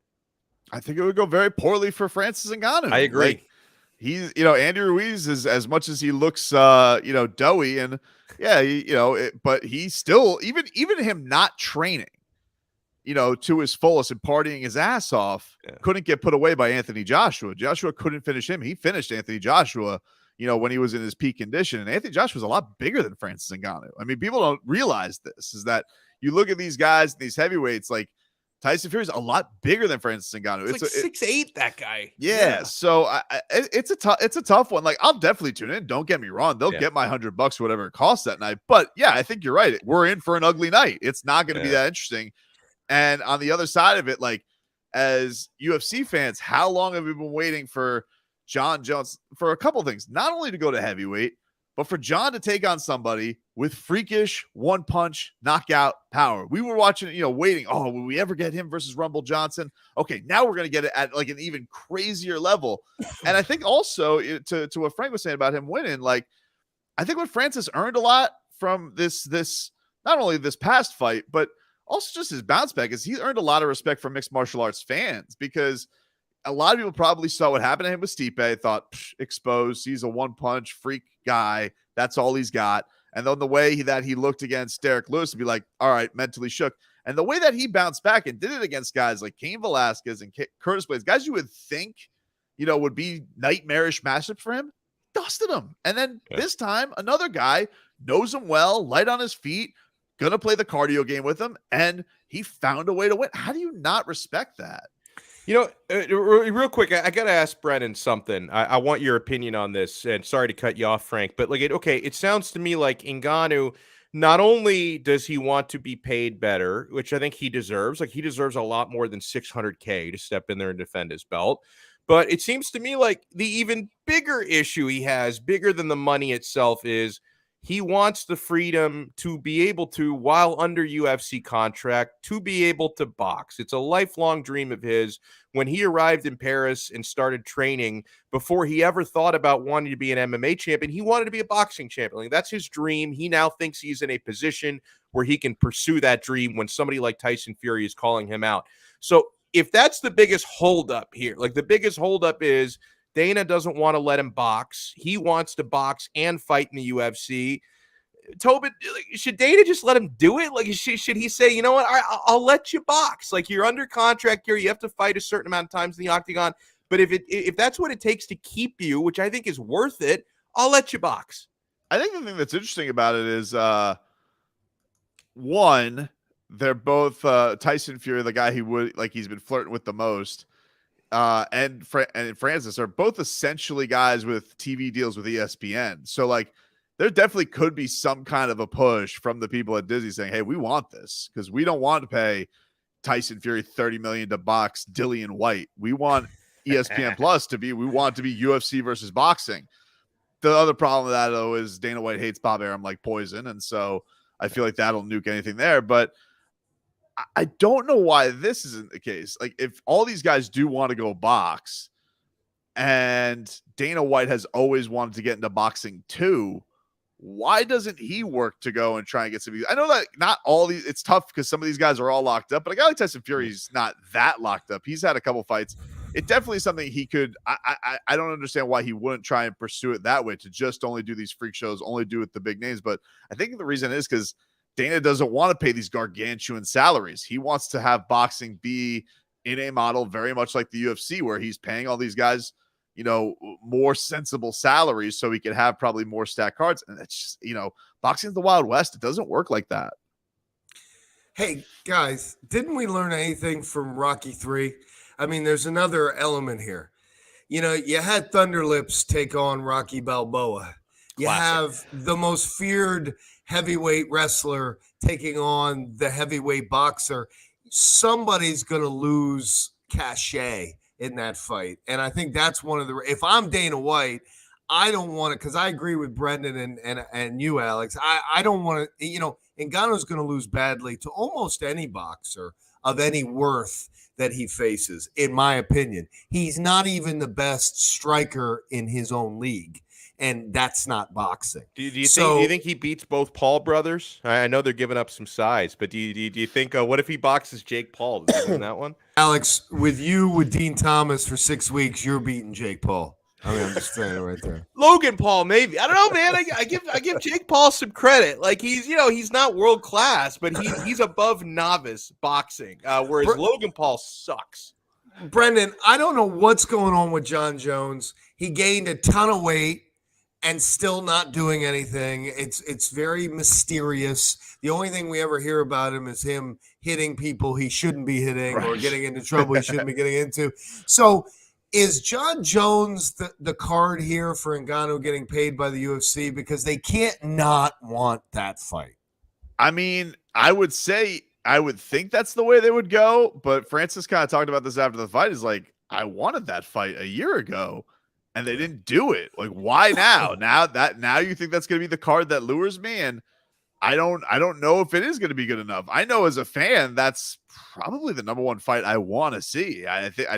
I think it would go very poorly for Francis Ngannou. I agree. Like, he's, Andy Ruiz is, as much as he looks, doughy and but he's still, even him not training, to his fullest and partying his ass off, couldn't get put away by Anthony Joshua. Joshua couldn't finish him. He finished Anthony Joshua, when he was in his peak condition. And Anthony Joshua was a lot bigger than Francis Ngannou. I mean, people don't realize this, is that you look at these guys, these heavyweights, like Tyson Fury is a lot bigger than Francis Ngannou. It's like 6'8", that guy. Yeah. So it's a tough one. Like, I'll definitely tune in. Don't get me wrong. They'll get my $100 or whatever it costs that night. But yeah, I think you're right. We're in for an ugly night. It's not going to be that interesting. And on the other side of it, like, as UFC fans, how long have we been waiting for Jon Jones for a couple things? Not only to go to heavyweight, but for Jon to take on somebody with freakish one-punch knockout power. We were watching, waiting. Oh, will we ever get him versus Rumble Johnson? Okay, now we're going to get it at like an even crazier level. And I think also to what Frank was saying about him winning, like, I think what Francis earned a lot from this not only this past fight, but also just his bounce back, is he earned a lot of respect from mixed martial arts fans, because a lot of people probably saw what happened to him with Stipe, thought, exposed, he's a one-punch freak guy, that's all he's got. And then the way that he looked against Derrick Lewis would be like, all right, mentally shook. And the way that he bounced back and did it against guys like Cain Velasquez and Curtis Blades, guys you would think, would be nightmarish matchups for him, dusted him. And then this time, another guy knows him well, light on his feet, gonna play the cardio game with him, and he found a way to win. How do you not respect that? Real quick, I got to ask Brennan something. I want your opinion on this, and sorry to cut you off, Frank, but it sounds to me like Ngannou, not only does he want to be paid better, which I think he deserves, like he deserves a lot more than $600K to step in there and defend his belt, but it seems to me like the even bigger issue he has, bigger than the money itself, is he wants the freedom to be able to, while under UFC contract, to be able to box. It's a lifelong dream of his. When he arrived in Paris and started training, before he ever thought about wanting to be an MMA champion, he wanted to be a boxing champion. Like, that's his dream. He now thinks he's in a position where he can pursue that dream when somebody like Tyson Fury is calling him out. So if that's the biggest holdup here, like the biggest holdup is Dana doesn't want to let him box. He wants to box and fight in the UFC. Tobin, should Dana just let him do it? Like, should he say, you know what, I'll let you box. Like, you're under contract here. You have to fight a certain amount of times in the octagon. But if that's what it takes to keep you, which I think is worth it, I'll let you box. I think the thing that's interesting about it is, one, they're both Tyson Fury, the guy he's been flirting with the most, and Francis are both essentially guys with TV deals with ESPN. So like, there definitely could be some kind of a push from the people at Disney saying, hey, we want this because we don't want to pay Tyson Fury $30 million to box Dillian White. We want ESPN Plus we want it to be UFC versus boxing. The other problem with that, though, is Dana White hates Bob Arum like poison. And so I feel like that'll nuke anything there. But I don't know why this isn't the case. Like, if all these guys do want to go box, and Dana White has always wanted to get into boxing too, why doesn't he work to go and try and get some of these? I know that not all these, it's tough because some of these guys are all locked up, but a guy like Tyson Fury's not that locked up. He's had a couple fights. It definitely is something he could, I don't understand why he wouldn't try and pursue it that way, to just only do these freak shows, only do it the big names. But I think the reason is because Dana doesn't want to pay these gargantuan salaries. He wants to have boxing be in a model very much like the UFC, where he's paying all these guys, more sensible salaries so he could have probably more stacked cards. And it's just, boxing's the Wild West. It doesn't work like that. Hey, guys, didn't we learn anything from Rocky 3? I mean, there's another element here. You had Thunderlips take on Rocky Balboa. You have the most feared heavyweight wrestler taking on the heavyweight boxer. Somebody's going to lose cachet in that fight. And I think that's one of the, if I'm Dana White, I don't want to, because I agree with Brendan and you, Alex. I don't want to, Ngannou's going to lose badly to almost any boxer of any worth that he faces, in my opinion. He's not even the best striker in his own league, and that's not boxing. Do you think he beats both Paul brothers? I know they're giving up some size, but do you think, what if he boxes Jake Paul? Does he win that one? Alex, with Dean Thomas for 6 weeks, you're beating Jake Paul. I mean, I'm just saying it right there. Logan Paul, maybe. I don't know, man. I give Jake Paul some credit. Like, he's not world class, but he's above novice boxing. Whereas Logan Paul sucks. Brendan, I don't know what's going on with Jon Jones. He gained a ton of weight and still not doing anything. It's very mysterious. The only thing we ever hear about him is him hitting people he shouldn't be hitting, right, or getting into trouble he shouldn't be getting into. So, is Jon Jones the card here for Ngannou getting paid by the UFC? Because they can't not want that fight. I mean, I would think that's the way they would go, but Francis kind of talked about this after the fight. Is like, I wanted that fight a year ago and they didn't do it. Like, why now? Now you think that's going to be the card that lures me? And I don't know if it is going to be good enough. I know as a fan, that's probably the number one fight I want to see. I think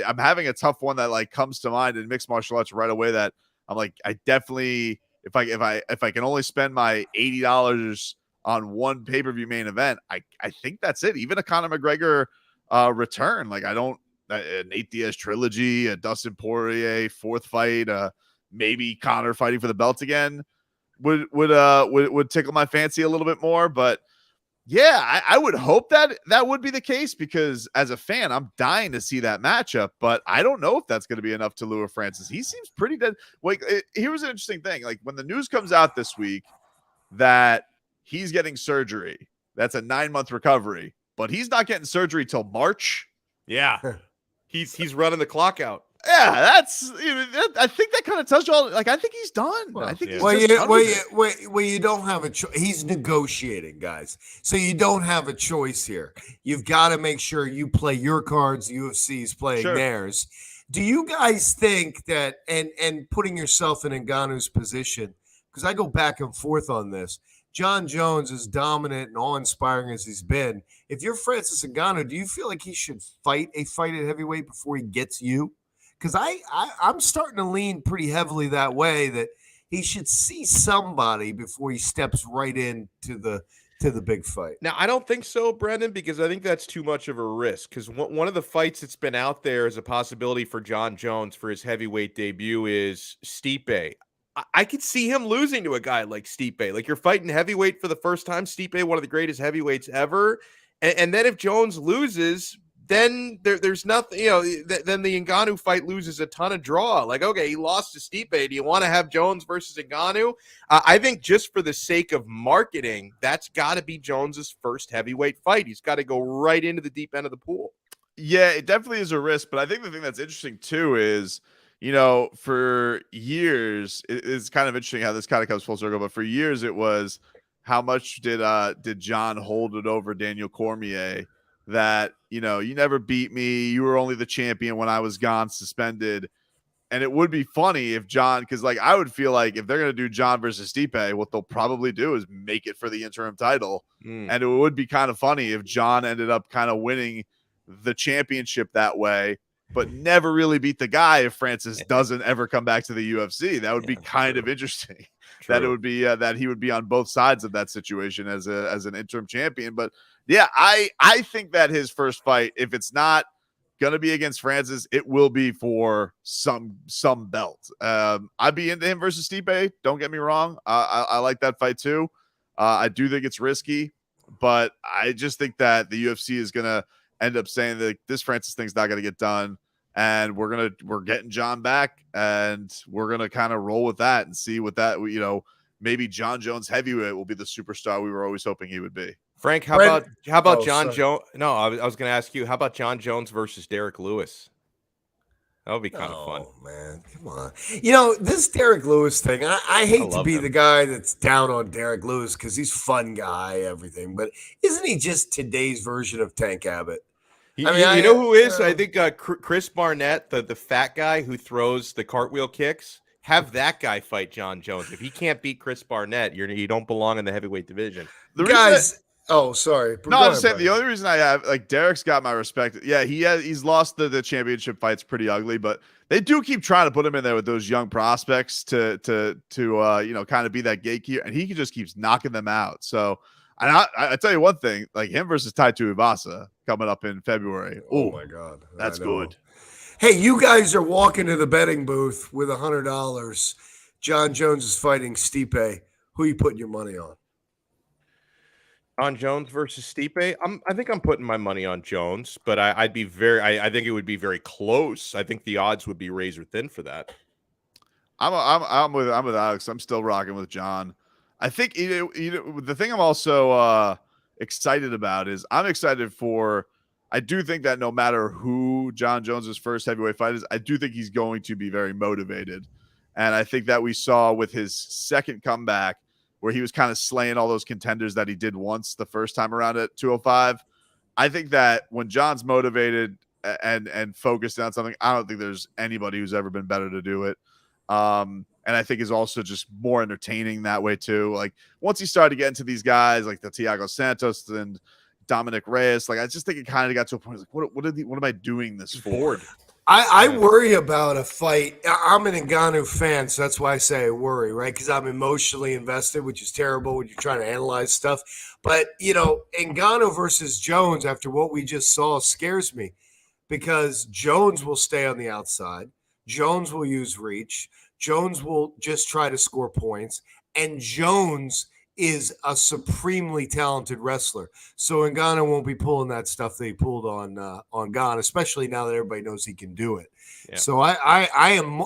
I'm having a tough one that like comes to mind in mixed martial arts right away, that I'm like, I definitely, if I can only spend my $80 on one pay-per-view main event, I think that's it. Even a Conor McGregor return, like an Nate Diaz trilogy, a Dustin Poirier fourth fight, maybe Conor fighting for the belt again would tickle my fancy a little bit more. But yeah, I would hope that would be the case, because as a fan, I'm dying to see that matchup, but I don't know if that's going to be enough to lure Francis. He seems pretty dead. Like, here was an interesting thing. Like, when the news comes out this week that he's getting surgery, that's a 9-month recovery, but he's not getting surgery till March. Yeah. He's running the clock out. Yeah, I think that kind of tells you all. Like, I think he's done. Well, I think he's well, just done with it. you don't have a choice. He's negotiating, guys. So you don't have a choice here. You've got to make sure you play your cards. UFC's playing theirs. Do you guys think that, and putting yourself in Ngannou's position, because I go back and forth on this, Jon Jones, as dominant and awe-inspiring as he's been, if you're Francis Ngannou, do you feel like he should fight a fight at heavyweight before he gets you? Because I'm starting to lean pretty heavily that way, that he should see somebody before he steps right into the big fight. Now, I don't think so, Brendan, because I think that's too much of a risk. Because one of the fights that's been out there as a possibility for Jon Jones for his heavyweight debut is Stipe. I could see him losing to a guy like Stipe. Like, you're fighting heavyweight for the first time. Stipe, one of the greatest heavyweights ever. And then if Jones loses, then there's nothing, then the Ngannou fight loses a ton of draw. Like, okay, he lost to Stipe. Do you want to have Jones versus Ngannou? I think just for the sake of marketing, that's got to be Jones's first heavyweight fight. He's got to go right into the deep end of the pool. Yeah, it definitely is a risk. But I think the thing that's interesting, too, is, for years, it's kind of interesting how this kind of comes full circle. But for years, it was, how much did Jon hold it over Daniel Cormier? That, you never beat me. You were only the champion when I was gone, suspended. And it would be funny if Jon, because I would feel like if they're going to do Jon versus Stipe, what they'll probably do is make it for the interim title. And it would be kind of funny if Jon ended up kind of winning the championship that way, but never really beat the guy if Francis doesn't ever come back to the UFC. That would be kind of interesting. That it would be that he would be on both sides of that situation as an interim champion. But yeah, I think that his first fight, if it's not gonna be against Francis, it will be for some belt. I'd be into him versus Stipe. Don't get me wrong. I like that fight too. I do think it's risky, but I just think that the UFC is gonna end up saying that this Francis thing's not gonna get done, and we're getting Jon back, and we're gonna kind of roll with that and see what that maybe Jon Jones heavyweight will be the superstar we were always hoping he would be. Frank, how about Jon Jones? No, I was going to ask you, how about Jon Jones versus Derrick Lewis? That would be kind of fun. Oh, man, come on. This Derrick Lewis thing, I hate to be the guy that's down on Derrick Lewis because he's a fun guy, everything. But isn't he just today's version of Tank Abbott? You know who is? I think Chris Barnett, the fat guy who throws the cartwheel kicks. Have that guy fight Jon Jones. If he can't beat Chris Barnett, you don't belong in the heavyweight division. Oh, sorry. No, I'm just saying the only reason I have Derrick's got my respect. Yeah, he's lost the championship fights pretty ugly, but they do keep trying to put him in there with those young prospects to kind of be that gatekeeper, and he just keeps knocking them out. So, and I tell you one thing, him versus Tai Tuivasa coming up in February. Oh my God, that's good. Hey, you guys are walking to the betting booth with $100. Jon Jones is fighting Stipe. Who are you putting your money on? On Jones versus Stipe, I think I'm putting my money on Jones, but I think it would be very close. I think the odds would be razor thin for that. I'm with Alex. I'm still rocking with Jon. I think the thing I'm also excited about is I do think that no matter who Jon Jones's first heavyweight fight is, I do think he's going to be very motivated, and I think that we saw with his second comeback, where he was kind of slaying all those contenders that he did once the first time around at 205. I think that when Jon's motivated and focused on something, I don't think there's anybody who's ever been better to do it. And I think is also just more entertaining that way too. Once he started to get into these guys like the Thiago Santos and Dominic Reyes, I just think it kind of got to a point what am I doing this for? I worry about a fight. I'm an Ngannou fan, so that's why I say I worry, right? Because I'm emotionally invested, which is terrible when you're trying to analyze stuff. But, Ngannou versus Jones, after what we just saw, scares me because Jones will stay on the outside. Jones will use reach. Jones will just try to score points. And Jones is a supremely talented wrestler. So Ngannou won't be pulling that stuff that he pulled on Gane, especially now that everybody knows he can do it. Yeah. So I am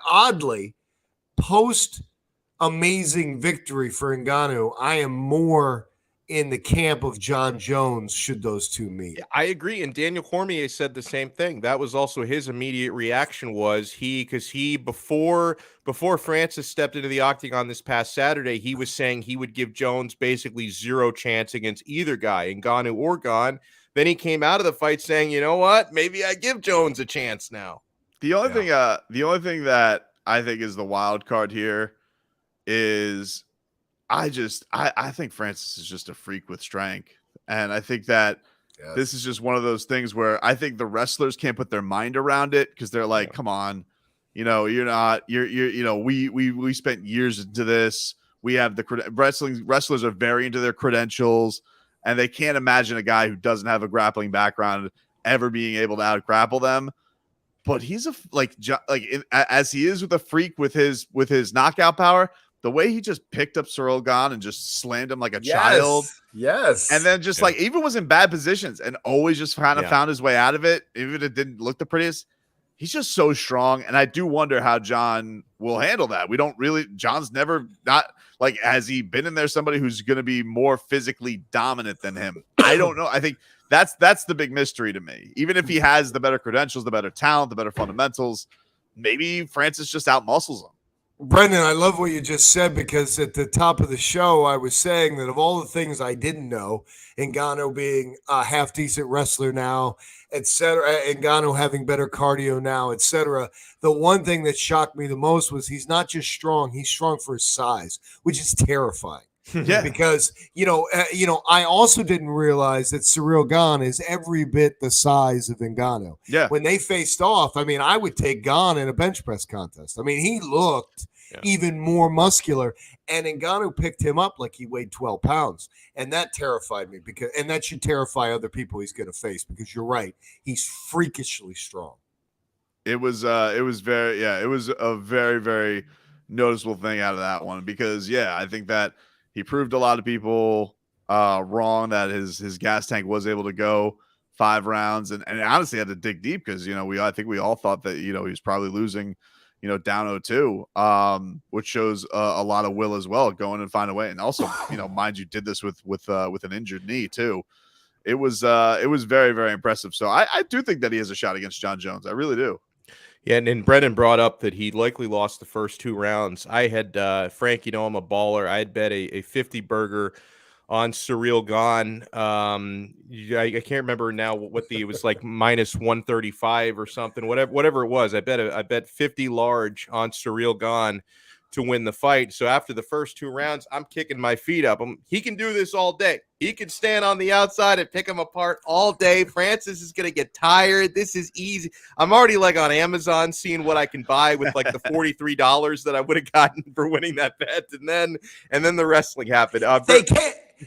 oddly post amazing victory for Ngannou. I am more in the camp of Jon Jones should those two meet. I agree. And Daniel Cormier said the same thing. That was also his immediate reaction was before Francis stepped into the octagon this past Saturday, he was saying he would give Jones basically zero chance against either guy, Ngannou or Gane. Then he came out of the fight saying, you know what, maybe I give Jones a chance now. The only thing that I think is the wild card here is I think Francis is just a freak with strength. And I think that this is just one of those things where I think the wrestlers can't put their mind around it because they're like, come on, we spent years into this. We have wrestlers are very into their credentials, and they can't imagine a guy who doesn't have a grappling background ever being able to out grapple them. But he's as he is with a freak with his knockout power, the way he just picked up Cyril Gane and just slammed him like a child. Yes. And then just even was in bad positions and always just kind of found his way out of it. Even if it didn't look the prettiest. He's just so strong. And I do wonder how Jon will handle that. Jon's never has he been in there somebody who's going to be more physically dominant than him? I don't know. I think that's the big mystery to me. Even if he has the better credentials, the better talent, the better fundamentals, maybe Francis just outmuscles him. Brendan, I love what you just said because at the top of the show, I was saying that of all the things I didn't know, Ngannou being a half-decent wrestler now, etc., Ngannou having better cardio now, etc., the one thing that shocked me the most was he's not just strong, he's strong for his size, which is terrifying. Yeah, because I also didn't realize that Cyril Gane is every bit the size of Ngannou. Yeah, when they faced off, I would take Gane in a bench press contest. He looked even more muscular, and Ngannou picked him up like he weighed 12 pounds, and that terrified me and that should terrify other people he's going to face because you're right, he's freakishly strong. It was a very, very noticeable thing out of that one because I think that. He proved a lot of people wrong that his gas tank was able to go 5 rounds and honestly had to dig deep because I think we all thought that he was probably losing down 0-2, which shows a lot of will as well, going and find a way. And also mind you, did this with an injured knee too. It was very, very impressive. So I do think that he has a shot against Jon Jones. I really do. Yeah, and Brendan brought up that he likely lost the first 2 rounds. I had, Frank, I'm a baller. I had bet a 50 burger on Cyril Gane. I can't remember now it was like minus 135 or something, whatever it was. I bet 50 large on Cyril Gane to win the fight. So after the first 2 rounds, I'm kicking my feet up. He can do this all day. He can stand on the outside and pick him apart all day. Francis is going to get tired. This is easy. I'm already on Amazon seeing what I can buy with the $43 that I would have gotten for winning that bet. And then the wrestling happened.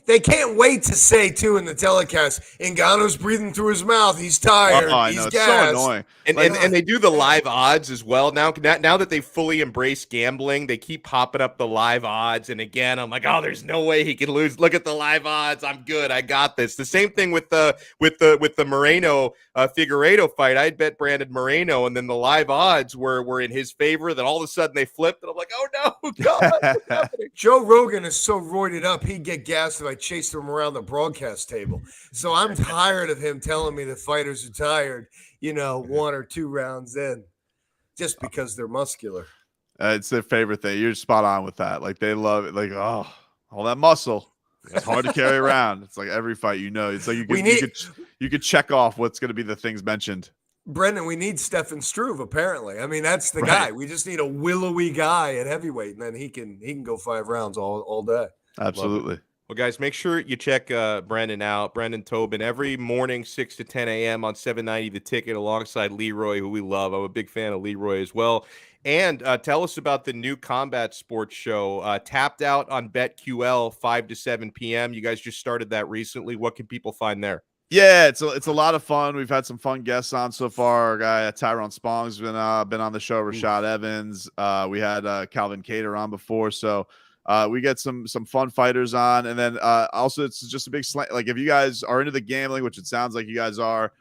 They can't wait to say, too, in the telecast, Ngannou's breathing through his mouth. He's tired. He's gassed. It's so annoying. And they do the live odds as well. Now that they've fully embraced gambling, they keep popping up the live odds. And again, I'm like, oh, there's no way he can lose. Look at the live odds. I'm good. I got this. The same thing with the Moreno Figueiredo fight. I'd bet Brandon Moreno, and then the live odds were in his favor. Then all of a sudden they flipped, and I'm like, oh no, God, what's happening? Joe Rogan is so roided up, he'd get gassed if I chased him around the broadcast table. So I'm tired of him telling me that fighters are tired, 1 or 2 rounds in, just because they're muscular. It's their favorite thing. You're spot on with that. They love it. All that muscle. It's hard to carry around. It's like every fight, it's like you could check off what's going to be the things mentioned. Brendan, we need Stefan Struve, apparently. That's the guy. We just need a willowy guy at heavyweight, and then he can go 5 rounds all day. Absolutely. Well, guys, make sure you check Brendan out, Brendan Tobin, every morning, 6 to 10 a.m. on 790 The Ticket alongside Leroy, who we love. I'm a big fan of Leroy as well. And tell us about the new combat sports show, Tapped Out on BetQL, 5 to 7 p.m. You guys just started that recently. What can people find there? Yeah, it's a lot of fun. We've had some fun guests on so far. Our guy Tyrone Spong's been on the show. Rashad Evans. We had Calvin Cater on before. So we get some fun fighters on, and then also it's just a big slant. If you guys are into the gambling, which it sounds like you guys are,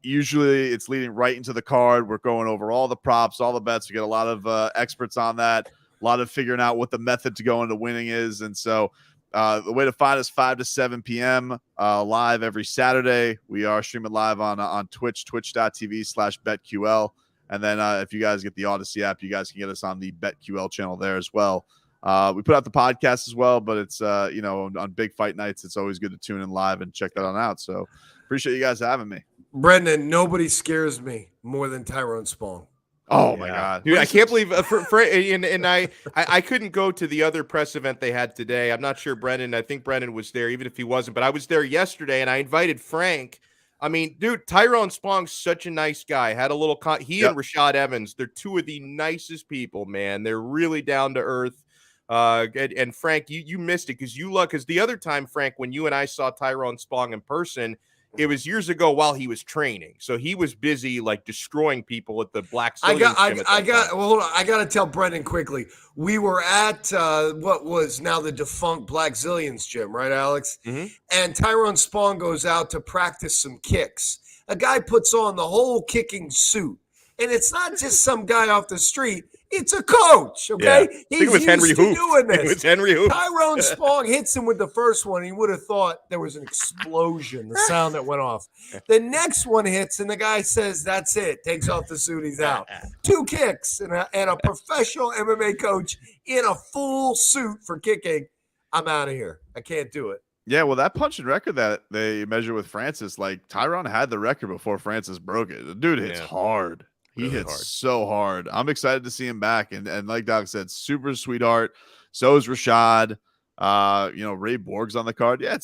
usually it's leading right into the card. We're going over all the props, all the bets. We get a lot of experts on that, a lot of figuring out what the method to go into winning is, and so The way to find us 5 to 7 p.m. Live every Saturday. We are streaming live on Twitch, twitch.tv/BetQL. And then if you guys get the Odyssey app, you guys can get us on the BetQL channel there as well. We put out the podcast as well, but it's, on big fight nights, it's always good to tune in live and check that on out. So appreciate you guys having me. Brendan, nobody scares me more than Tyrone Spong. Oh my God, dude! I can't believe I couldn't go to the other press event they had today. I'm not sure Brendan. I think Brendan was there, even if he wasn't. But I was there yesterday, and I invited Frank. I mean, dude, Tyrone Spong's such a nice guy. Had a little and Rashad Evans. They're two of the nicest people, man. They're really down to earth. And Frank, you missed it because the other time, Frank, when you and I saw Tyrone Spong in person, it was years ago while he was training. So he was busy like destroying people at the Black Zillions gym. Hold on. I got to tell Brendan quickly. We were at what was now the defunct Black Zillions gym, right, Alex? Mm-hmm. And Tyrone Spong goes out to practice some kicks. A guy puts on the whole kicking suit. And it's not just some guy off the street. It's a coach, okay? Yeah. He's used to doing this. It was Henry Hoof. Tyrone Spong hits him with the first one. He would have thought there was an explosion, the sound that went off. The next one hits, and the guy says, that's it. Takes off the suit, he's out. 2 kicks, and a professional MMA coach in a full suit for kicking. I'm out of here. I can't do it. Yeah, well, that punching record that they measure with Francis, like Tyrone had the record before Francis broke it. The dude hits hard. He really hits so hard. I'm excited to see him back. And like Doc said, super sweetheart. So is Rashad. Ray Borg's on the card. Yeah,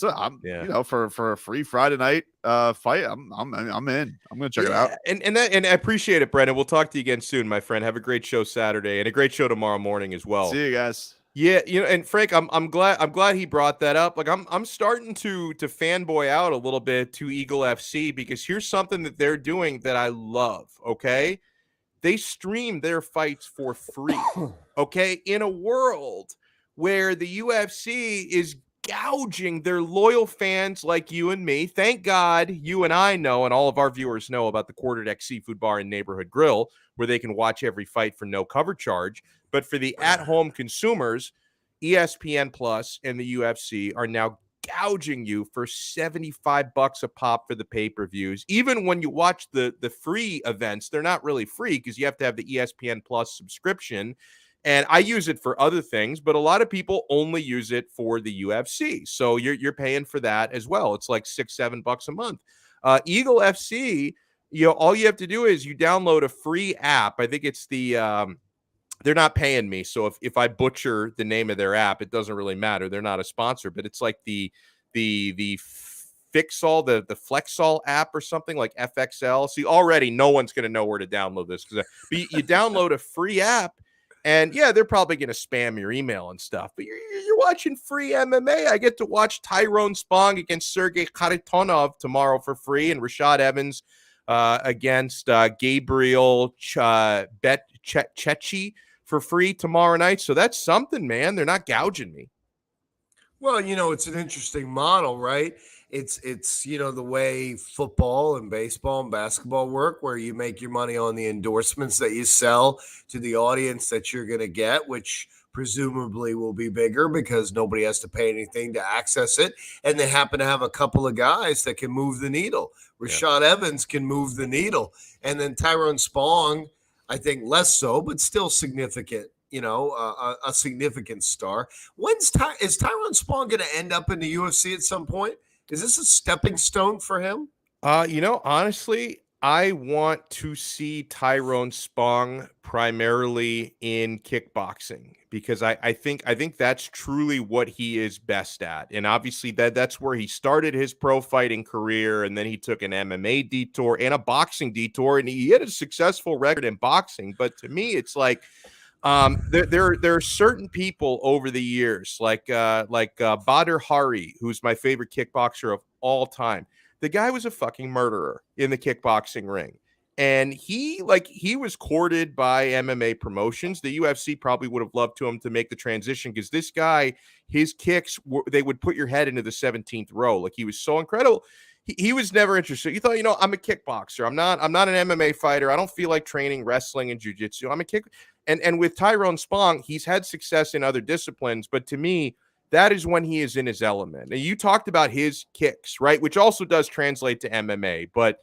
for a free Friday night fight, I'm in. I'm gonna check it out. And I appreciate it, Brendan. We'll talk to you again soon, my friend. Have a great show Saturday and a great show tomorrow morning as well. See you guys. Yeah, and Frank, I'm glad he brought that up. Like I'm starting to fanboy out a little bit to Eagle FC because here's something that they're doing that I love, okay? They stream their fights for free. Okay? In a world where the UFC is gouging their loyal fans like you and me. Thank God you and I know and all of our viewers know about the Quarter Deck Seafood Bar and Neighborhood Grill where they can watch every fight for no cover charge. But for the at-home consumers, ESPN Plus and the UFC are now gouging you for $75 a pop for the pay-per-views. Even when you watch the free events, they're not really free because you have to have the ESPN Plus subscription. And I use it for other things, but a lot of people only use it for the UFC. So you're paying for that as well. It's like $6-7 a month. Eagle FC, all you have to do is you download a free app. I think it's the they're not paying me. So if I butcher the name of their app, it doesn't really matter. They're not a sponsor, but it's like the Fixall, the Flexall app or something like FXL. See, already no one's going to know where to download this because you download a free app and yeah, they're probably going to spam your email and stuff, but you're watching free MMA. I get to watch Tyrone Spong against Sergey Kharitonov tomorrow for free and Rashad Evans against Gabriel Chechi for free tomorrow night. So that's something, man. They're not gouging me. Well, it's an interesting model, right? It's the way football and baseball and basketball work, where you make your money on the endorsements that you sell to the audience that you're going to get, which presumably will be bigger because nobody has to pay anything to access it. And they happen to have a couple of guys that can move the needle. Rashad Evans can move the needle. And then Tyrone Spong, I think less so, but still significant, a significant star. Is Tyrone Spong going to end up in the UFC at some point? Is this a stepping stone for him? Honestly, I want to see Tyrone Spong primarily in kickboxing because I think that's truly what he is best at. And obviously that's where he started his pro fighting career. And then he took an MMA detour and a boxing detour, and he had a successful record in boxing. But to me, it's like, there are certain people over the years, like Badr Hari, who's my favorite kickboxer of all time. The guy was a fucking murderer in the kickboxing ring. And he was courted by MMA promotions. The UFC probably would have loved him to make the transition because this guy, his kicks, they would put your head into the 17th row. Like, he was so incredible. He was never interested. He thought, I'm a kickboxer. I'm not an MMA fighter. I don't feel like training wrestling and jiu-jitsu. I'm a kick. And with Tyrone Spong, he's had success in other disciplines. But to me, that is when he is in his element. And you talked about his kicks, right? Which also does translate to MMA, but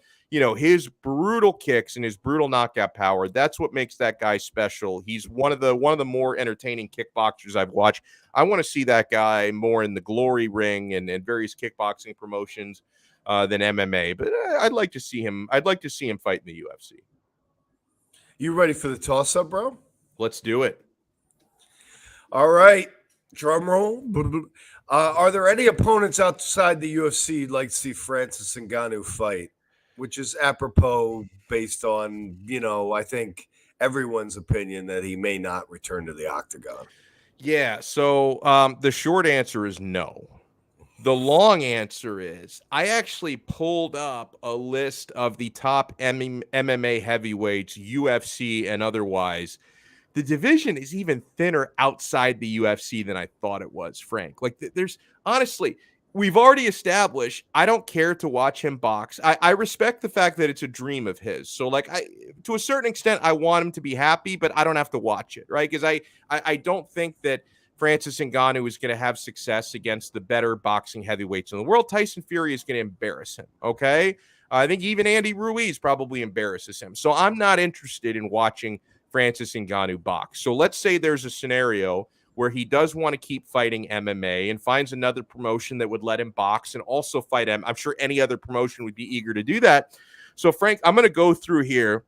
his brutal kicks and his brutal knockout power, that's what makes that guy special. He's one of the more entertaining kickboxers I've watched. I want to see that guy more in the glory ring and various kickboxing promotions than MMA, but I'd like to see him fight in the UFC. You ready for the toss-up, bro? Let's do it. All right. Drum roll. Are there any opponents outside the UFC you'd like to see Francis Ngannou fight? Which is apropos based on, I think everyone's opinion that he may not return to the Octagon. Yeah. So the short answer is no. The long answer is I actually pulled up a list of the top MMA heavyweights, UFC and otherwise. The division is even thinner outside the UFC than I thought it was, Frank. Like, there's honestly, we've already established I don't care to watch him box. I respect the fact that it's a dream of his. So, like, to a certain extent, I want him to be happy, but I don't have to watch it, right? Because I don't think that Francis Ngannou is going to have success against the better boxing heavyweights in the world. Tyson Fury is going to embarrass him, okay? I think even Andy Ruiz probably embarrasses him. So I'm not interested in watching Francis Ngannou box. So let's say there's a scenario where he does want to keep fighting MMA and finds another promotion that would let him box and also fight him. I'm sure any other promotion would be eager to do that. So, Frank, I'm going to go through here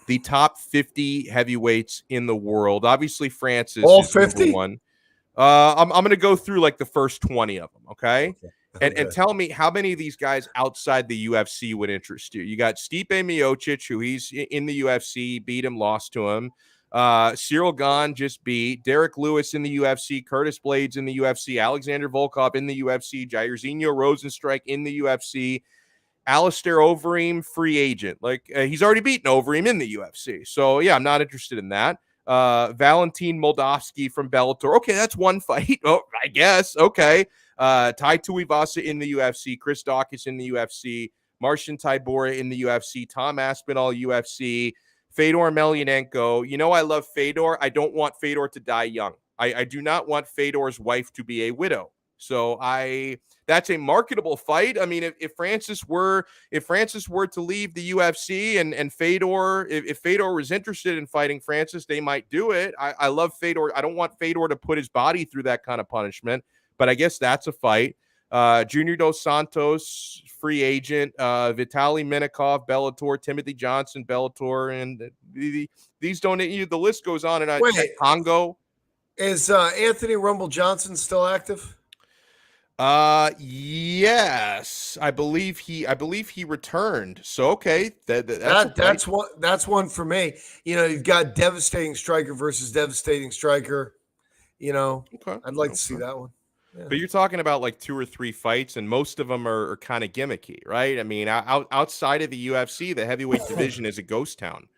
the top 50 heavyweights in the world. Obviously, Francis all is 50? number one. I'm going to go through like the first 20 of them, okay? And tell me how many of these guys outside the UFC would interest you. You got Stipe Miocic, who he's in the UFC, beat him, lost to him. Cyril Gane just beat. Derrick Lewis in the UFC. Curtis Blades in the UFC. Alexander Volkov in the UFC. Jairzinho Rosenstrike in the UFC. Alistair Overeem, free agent. Like, he's already beaten Overeem in the UFC. So, yeah, I'm not interested in that. Valentin Moldavsky from Bellator. Okay, that's one fight. Oh, I guess. Okay. Tai Tuivasa in the UFC. Chris Daukaus in the UFC. Marcin Tybura in the UFC. Tom Aspinall, UFC. Fedor Emelianenko. I love Fedor. I don't want Fedor to die young. I do not want Fedor's wife to be a widow. So that's a marketable fight. I mean, if Francis were to leave the UFC and Fedor, if Fedor was interested in fighting Francis, they might do it. I love Fedor. I don't want Fedor to put his body through that kind of punishment, but I guess that's a fight. Junior Dos Santos, free agent. Vitaly Minakov, Bellator. Timothy Johnson, Bellator, and these don't. The list goes on and on. Wait, Congo. Is Anthony Rumble Johnson still active? Yes, I believe he returned. So okay, that's one for me. You've got devastating striker versus devastating striker. Okay, I'd like to see that one. Yeah. But you're talking about like 2 or 3 fights, and most of them are kind of gimmicky, right? I mean, outside of the UFC, the heavyweight division is a ghost town.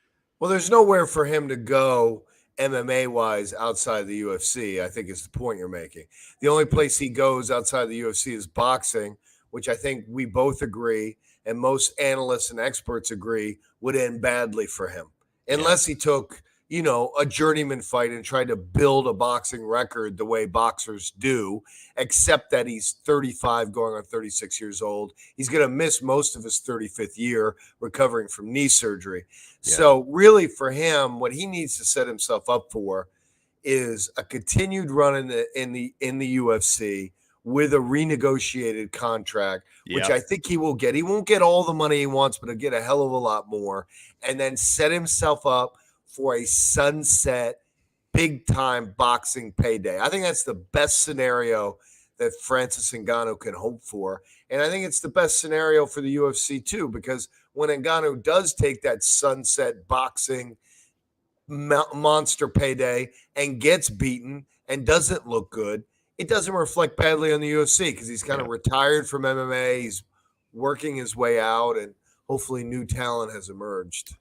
Well, there's nowhere for him to go MMA-wise outside the UFC, I think is the point you're making. The only place he goes outside the UFC is boxing, which I think we both agree, and most analysts and experts agree, would end badly for him. Unless he took, a journeyman fight and tried to build a boxing record the way boxers do, except that he's 35 going on 36 years old. He's going to miss most of his 35th year recovering from knee surgery. Yeah. So really for him, what he needs to set himself up for is a continued run in the UFC with a renegotiated contract, which I think he will get. He won't get all the money he wants, but he'll get a hell of a lot more, and then set himself up for a sunset, big-time boxing payday. I think that's the best scenario that Francis Ngannou can hope for. And I think it's the best scenario for the UFC, too, because when Ngannou does take that sunset boxing monster payday and gets beaten and doesn't look good, it doesn't reflect badly on the UFC because he's kind of retired from MMA. He's working his way out, and hopefully new talent has emerged.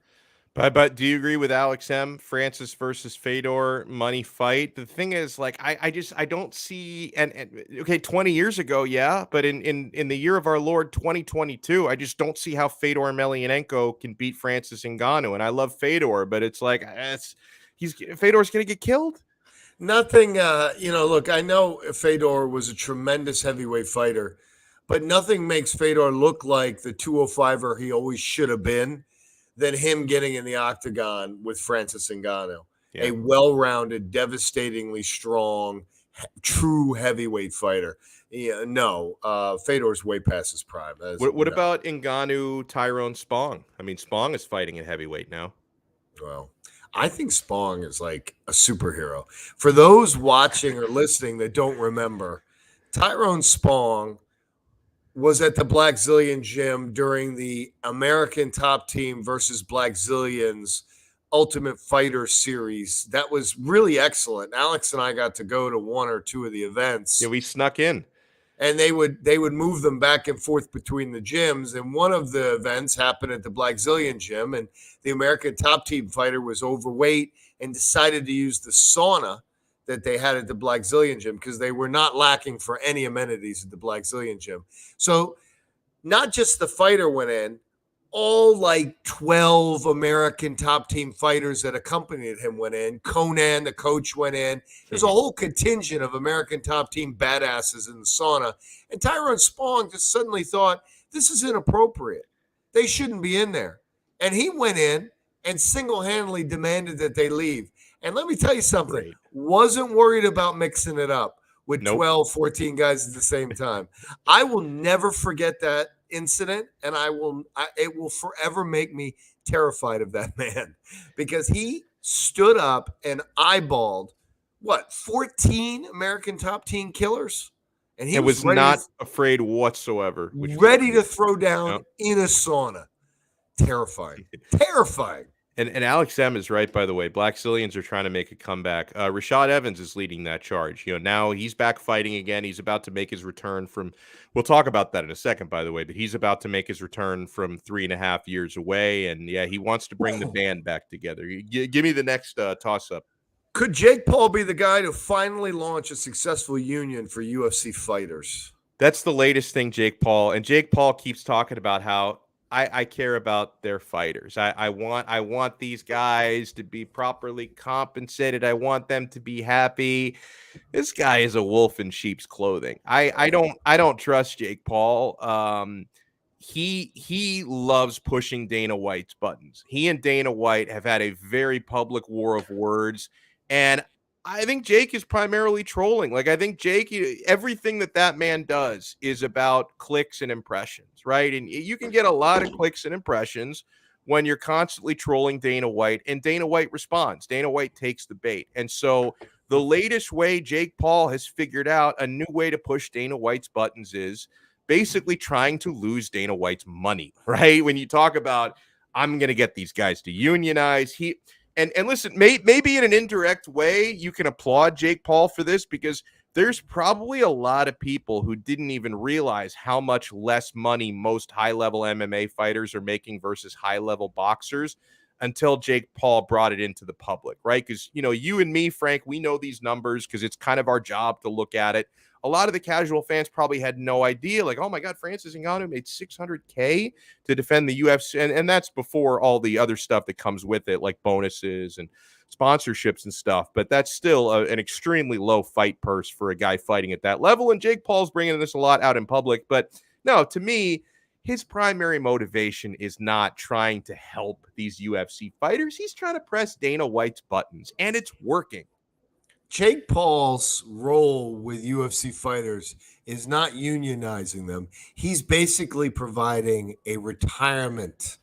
But do you agree with Alex M? Francis versus Fedor money fight? The thing is, like, I don't see and okay, 20 years ago, yeah, but in the year of our Lord 2022, I just don't see how Fedor Emelianenko can beat Francis Ngannou. And I love Fedor, but it's like Fedor's gonna get killed. Nothing, look, I know Fedor was a tremendous heavyweight fighter, but nothing makes Fedor look like the 205er he always should have been than him getting in the octagon with Francis Ngannou. Yeah. A well-rounded, devastatingly strong, true heavyweight fighter. Yeah, no, Fedor's way past his prime. What about Ngannou, Tyrone Spong? I mean, Spong is fighting at heavyweight now. Well, I think Spong is like a superhero. For those watching or listening that don't remember, Tyrone Spong was at the Blackzilian gym during the American Top Team versus Blackzilians Ultimate Fighter series. That was really excellent. Alex and I got to go to one or two of the events. Yeah, we snuck in. And they would move them back and forth between the gyms. And one of the events happened at the Blackzilian gym, and the American Top Team fighter was overweight and decided to use the sauna that they had at the Blackzilian gym because they were not lacking for any amenities at the Blackzilian gym. So not just the fighter went in, all like 12 American Top Team fighters that accompanied him went in. Conan, the coach, went in. There's a whole contingent of American Top Team badasses in the sauna. And Tyrone Spong just suddenly thought, this is inappropriate. They shouldn't be in there. And he went in and single-handedly demanded that they leave. And let me tell you something. Great. Wasn't worried about mixing it up with 12, 14 guys at the same time. I will never forget that incident, and it will forever make me terrified of that man because he stood up and eyeballed 14 American Top Team killers, and he was not afraid whatsoever. Ready to throw down in a sauna. Terrifying. And Alex M is right, by the way. Blackzilians are trying to make a comeback. Rashad Evans is leading that charge. Now he's back fighting again. He's about to make his return from – we'll talk about that in a second, by the way. But he's about to make his return from 3.5 years away. And, yeah, he wants to bring the band back together. Give me the next toss-up. Could Jake Paul be the guy to finally launch a successful union for UFC fighters? That's the latest thing, Jake Paul. And Jake Paul keeps talking about how – I care about their fighters. I want these guys to be properly compensated. I want them to be happy. This guy is a wolf in sheep's clothing. I don't trust Jake Paul. He loves pushing Dana White's buttons. He and Dana White have had a very public war of words, and I think Jake is primarily trolling. Like, I think Jake, everything that man does is about clicks and impressions, right? And you can get a lot of clicks and impressions when you're constantly trolling Dana White, and Dana White responds. Dana White takes the bait. And so the latest way Jake Paul has figured out a new way to push Dana White's buttons is basically trying to lose Dana White's money, right? When you talk about, I'm going to get these guys to unionize, And listen, maybe in an indirect way, you can applaud Jake Paul for this because there's probably a lot of people who didn't even realize how much less money most high-level MMA fighters are making versus high-level boxers until Jake Paul brought it into the public, right? Because, you and me, Frank, we know these numbers because it's kind of our job to look at it. A lot of the casual fans probably had no idea, like, oh my God, Francis Ngannou made $600K to defend the UFC. And that's before all the other stuff that comes with it, like bonuses and sponsorships and stuff. But that's still an extremely low fight purse for a guy fighting at that level. And Jake Paul's bringing this a lot out in public. But no, to me, his primary motivation is not trying to help these UFC fighters. He's trying to press Dana White's buttons, and it's working. Jake Paul's role with UFC fighters is not unionizing them. He's basically providing a retirement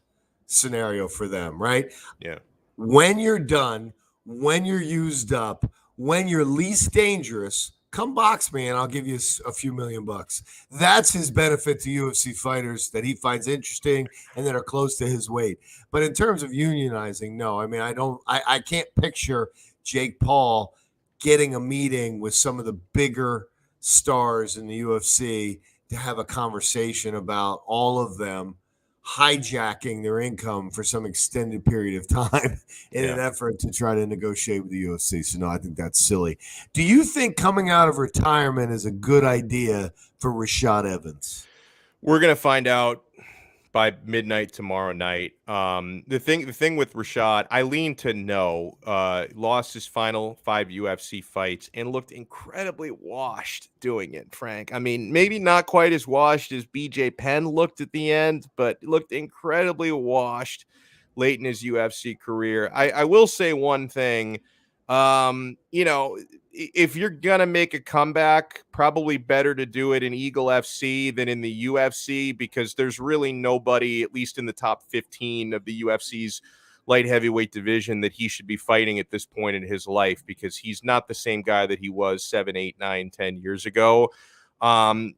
scenario for them, right? Yeah. When you're done, when you're used up, when you're least dangerous, come box me and I'll give you a few $1,000,000. That's his benefit to UFC fighters that he finds interesting and that are close to his weight. But in terms of unionizing, no. I mean, I can't picture Jake Paul getting a meeting with some of the bigger stars in the UFC to have a conversation about all of them hijacking their income for some extended period of time in an effort to try to negotiate with the UFC. So, no, I think that's silly. Do you think coming out of retirement is a good idea for Rashad Evans? We're going to find out by midnight tomorrow night. The thing with Rashad, I lean to no. Lost his final 5 UFC fights and looked incredibly washed doing it, Frank. I mean, maybe not quite as washed as BJ Penn looked at the end, but looked incredibly washed late in his UFC career. I will say one thing. If you're gonna make a comeback, probably better to do it in Eagle FC than in the UFC, because there's really nobody, at least in the top 15 of the UFC's light heavyweight division, that he should be fighting at this point in his life, because he's not the same guy that he was 7, 8, 9, 10 years ago. Can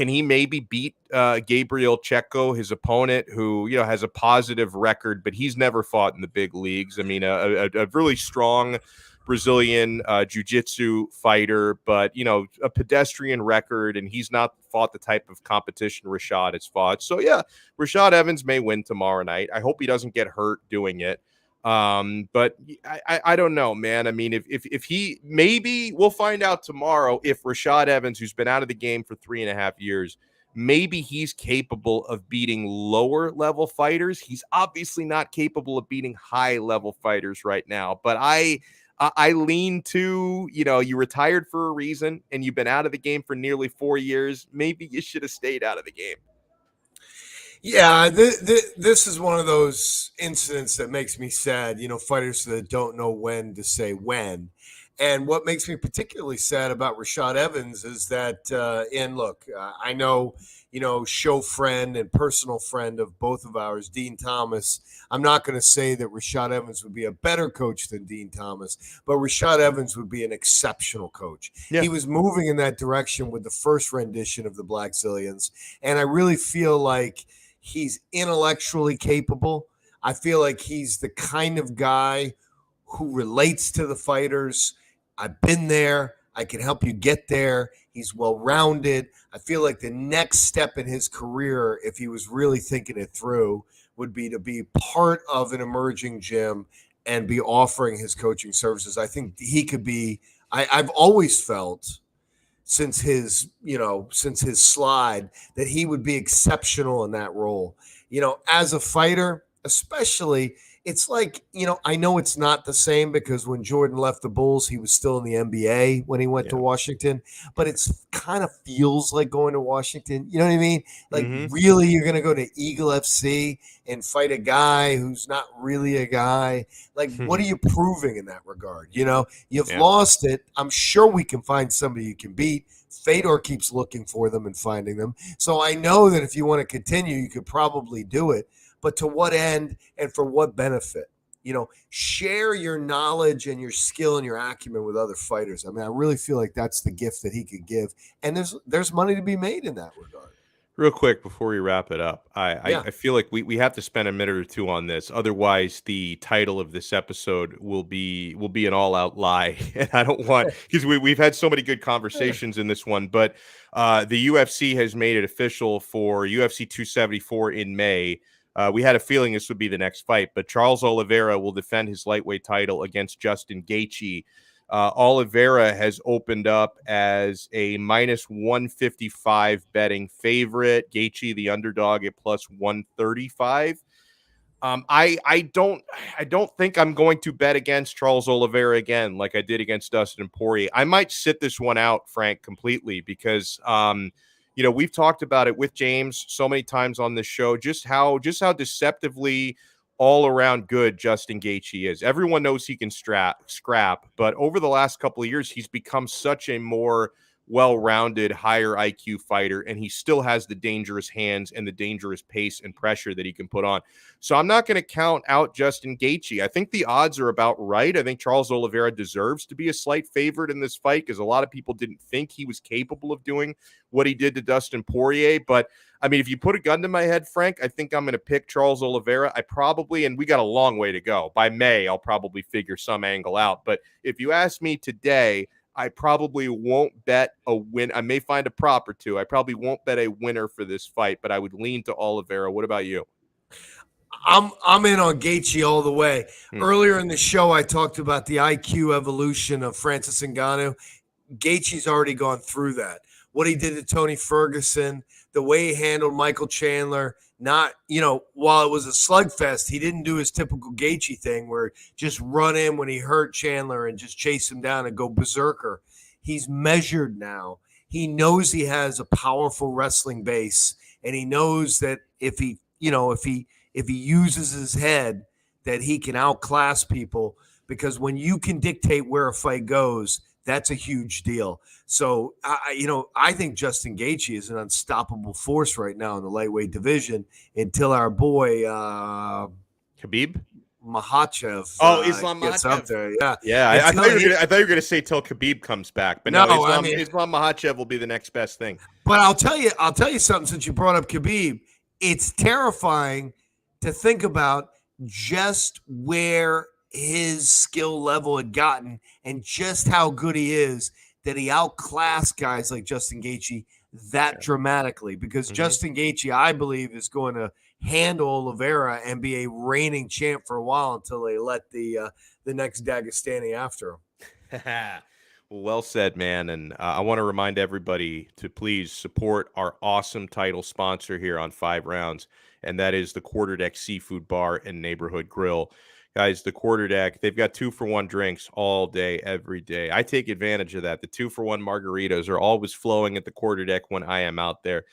he maybe beat Gabriel Checo, his opponent, who has a positive record, but he's never fought in the big leagues? I mean, a really strong Brazilian jiu-jitsu fighter, but a pedestrian record, and he's not fought the type of competition Rashad has fought. So yeah, Rashad Evans may win tomorrow night. I hope he doesn't get hurt doing it. But I don't know, man. I mean, if he, maybe we'll find out tomorrow if Rashad Evans, who's been out of the game for 3.5 years, maybe he's capable of beating lower level fighters. He's obviously not capable of beating high level fighters right now, but I lean to, you retired for a reason and you've been out of the game for nearly 4 years. Maybe you should have stayed out of the game. Yeah, this is one of those incidents that makes me sad, fighters that don't know when to say when. And what makes me particularly sad about Rashad Evans is that, and look, I know, show friend and personal friend of both of ours, Dean Thomas. I'm not going to say that Rashad Evans would be a better coach than Dean Thomas, but Rashad Evans would be an exceptional coach. Yeah. He was moving in that direction with the first rendition of the Black Zillions. And I really feel like he's intellectually capable. I feel like he's the kind of guy who relates to the fighters. I've been there. I can help you get there. He's well-rounded. I feel like the next step in his career, if he was really thinking it through, would be to be part of an emerging gym and be offering his coaching services. I think he could be, I've always felt since his slide that he would be exceptional in that role. As a fighter, especially, it's like, I know it's not the same because when Jordan left the Bulls, he was still in the NBA when he went to Washington, but it's kind of feels like going to Washington. You know what I mean? Like, really, you're going to go to Eagle FC and fight a guy who's not really a guy? Like, what are you proving in that regard? You've lost it. I'm sure we can find somebody you can beat. Fedor keeps looking for them and finding them. So I know that if you want to continue, you could probably do it. But to what end and for what benefit? Share your knowledge and your skill and your acumen with other fighters. I mean, I really feel like that's the gift that he could give. And there's money to be made in that regard. Real quick before we wrap it up, I feel like we have to spend a minute or two on this. Otherwise, the title of this episode will be an all-out lie. And I don't want, because we've had so many good conversations in this one, but the UFC has made it official for UFC 274 in May. We had a feeling this would be the next fight, but Charles Oliveira will defend his lightweight title against Justin Gaichi. Oliveira has opened up as a -155 betting favorite. Gaichi, the underdog, at +135. I don't think I'm going to bet against Charles Oliveira again like I did against Dustin Poirier. I might sit this one out, Frank, completely, because we've talked about it with James so many times on this show, just how deceptively all around good Justin Gaethje is. Everyone knows he can scrap, but over the last couple of years, he's become such a more well-rounded, higher IQ fighter, and he still has the dangerous hands and the dangerous pace and pressure that he can put on. So I'm not going to count out Justin Gaethje. I think the odds are about right. I think Charles Oliveira deserves to be a slight favorite in this fight because a lot of people didn't think he was capable of doing what he did to Dustin Poirier. But I mean, if you put a gun to my head, Frank, I think I'm going to pick Charles Oliveira. And we got a long way to go. By May, I'll probably figure some angle out. But if you ask me today, I probably won't bet a win. I may find a prop or two. I probably won't bet a winner for this fight, but I would lean to Oliveira. What about you? I'm in on Gaethje all the way. Earlier in the show, I talked about the IQ evolution of Francis Ngannou. Gaethje's already gone through that. What he did to Tony Ferguson, the way he handled Michael Chandler, Not, while it was a slugfest, he didn't do his typical Gaethje thing where just run in when he hurt Chandler and just chase him down and go berserker. He's measured now. He knows he has a powerful wrestling base, and he knows that if he uses his head, that he can outclass people, because when you can dictate where a fight goes, that's a huge deal. So, I think Justin Gaethje is an unstoppable force right now in the lightweight division until our boy Khabib Makhachev Islam gets Makhachev. up there. Yeah. Yeah, I thought you were going to say till Khabib comes back, but no, Islam Makhachev will be the next best thing. But I'll tell you something, since you brought up Khabib. It's terrifying to think about just where his skill level had gotten and just how good he is, that he outclassed guys like Justin Gaethje that dramatically, because Justin Gaethje, I believe, is going to handle Oliveira and be a reigning champ for a while until they let the next Dagestani after him. Well said, man. And I want to remind everybody to please support our awesome title sponsor here on 5 Rounds, and that is the Quarterdeck Seafood Bar and Neighborhood Grill. Guys, the Quarterdeck, they've got 2-for-1 drinks all day, every day. I take advantage of that. The 2-for-1 margaritas are always flowing at the Quarterdeck when I am out there.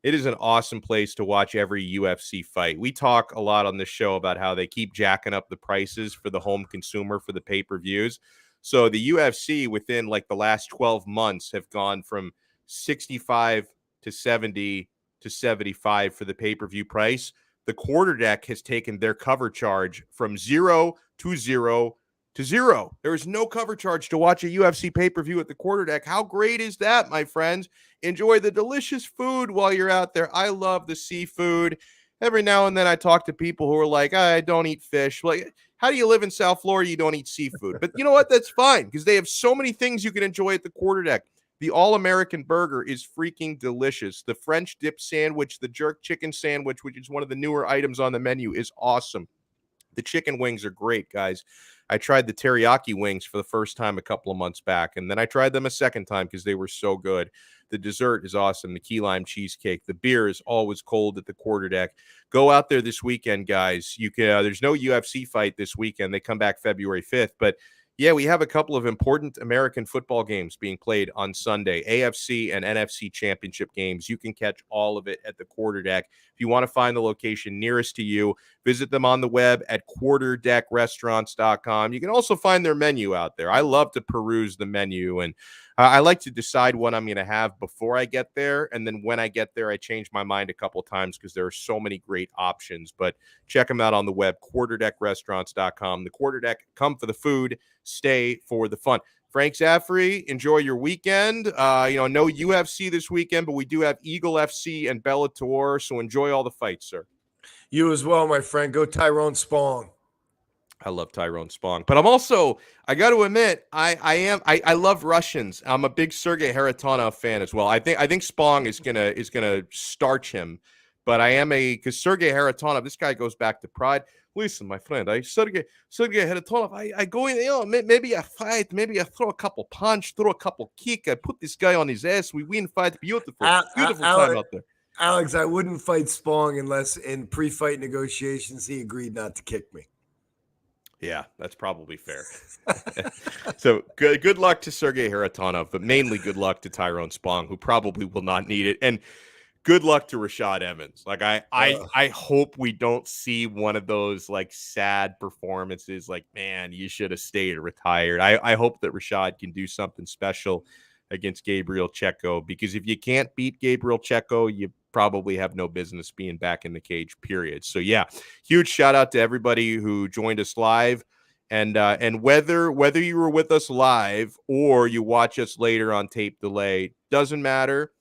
It is an awesome place to watch every UFC fight. We talk a lot on this show about how they keep jacking up the prices for the home consumer for the pay-per-views. So the UFC within like the last 12 months have gone from 65 to 70 to 75 for the pay-per-view price. The Quarterdeck has taken their cover charge from 0 to 0 to 0. There is no cover charge to watch a UFC pay-per-view at the Quarterdeck. How great is that, my friends? Enjoy the delicious food while you're out there. I love the seafood. Every now and then I talk to people who are like, I don't eat fish. Like, how do you live in South Florida? You don't eat seafood. But you know what? That's fine, because they have so many things you can enjoy at the Quarterdeck. The All-American Burger is freaking delicious. The French dip sandwich, the jerk chicken sandwich, which is one of the newer items on the menu, is awesome. The chicken wings are great, guys. I tried the teriyaki wings for the first time a couple of months back, and then I tried them a second time because they were so good. The dessert is awesome. The key lime cheesecake. The beer is always cold at the Quarterdeck. Go out there this weekend, guys. You can. There's no UFC fight this weekend. They come back February 5th, but yeah, we have a couple of important American football games being played on Sunday, AFC and NFC championship games. You can catch all of it at the Quarterdeck. If you want to find the location nearest to you, visit them on the web at quarterdeckrestaurants.com. You can also find their menu out there. I love to peruse the menu, and I like to decide what I'm going to have before I get there. And then when I get there, I change my mind a couple of times because there are so many great options. But check them out on the web, quarterdeckrestaurants.com. The Quarterdeck, come for the food, stay for the fun. Frank Zaffere, enjoy your weekend. No UFC this weekend, but we do have Eagle FC and Bellator, so enjoy all the fights, sir. You as well, my friend. Go Tyrone Spong. I love Tyrone Spong, but I'm also, I got to admit, I love Russians. I'm a big Sergey Haratonov fan as well. I think Spong is gonna starch him, but because Sergey Haratonov, this guy goes back to pride. Listen, my friend, Sergey Haratonov, I go in, maybe I fight, maybe I throw a couple punch, throw a couple kick, I put this guy on his ass, we win, fight, beautiful time out there. Alex, I wouldn't fight Spong unless in pre-fight negotiations he agreed not to kick me. Yeah, that's probably fair. So good luck to Sergey Haratonov, but mainly good luck to Tyrone Spong, who probably will not need it. And good luck to Rashad Evans. Like I hope we don't see one of those like sad performances. Like, man, you should have stayed retired. I hope that Rashad can do something special against Gabriel Checo, because if you can't beat Gabriel Checo, you probably have no business being back in the cage, period. So yeah, huge shout out to everybody who joined us live. And whether you were with us live or you watch us later on tape delay, doesn't matter.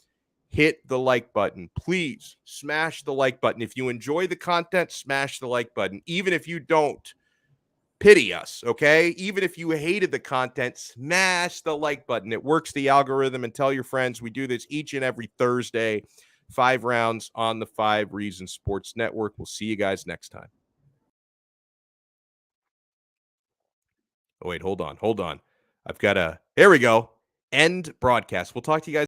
Hit the like button. Please smash the like button. If you enjoy the content, smash the like button. Even if you don't, pity us, okay? Even if you hated the content, smash the like button. It works the algorithm, and tell your friends. We do this each and every Thursday, 5 rounds on the 5 Reasons Sports Network. We'll see you guys next time. Oh, wait, hold on. I've got there we go. End broadcast. We'll talk to you guys.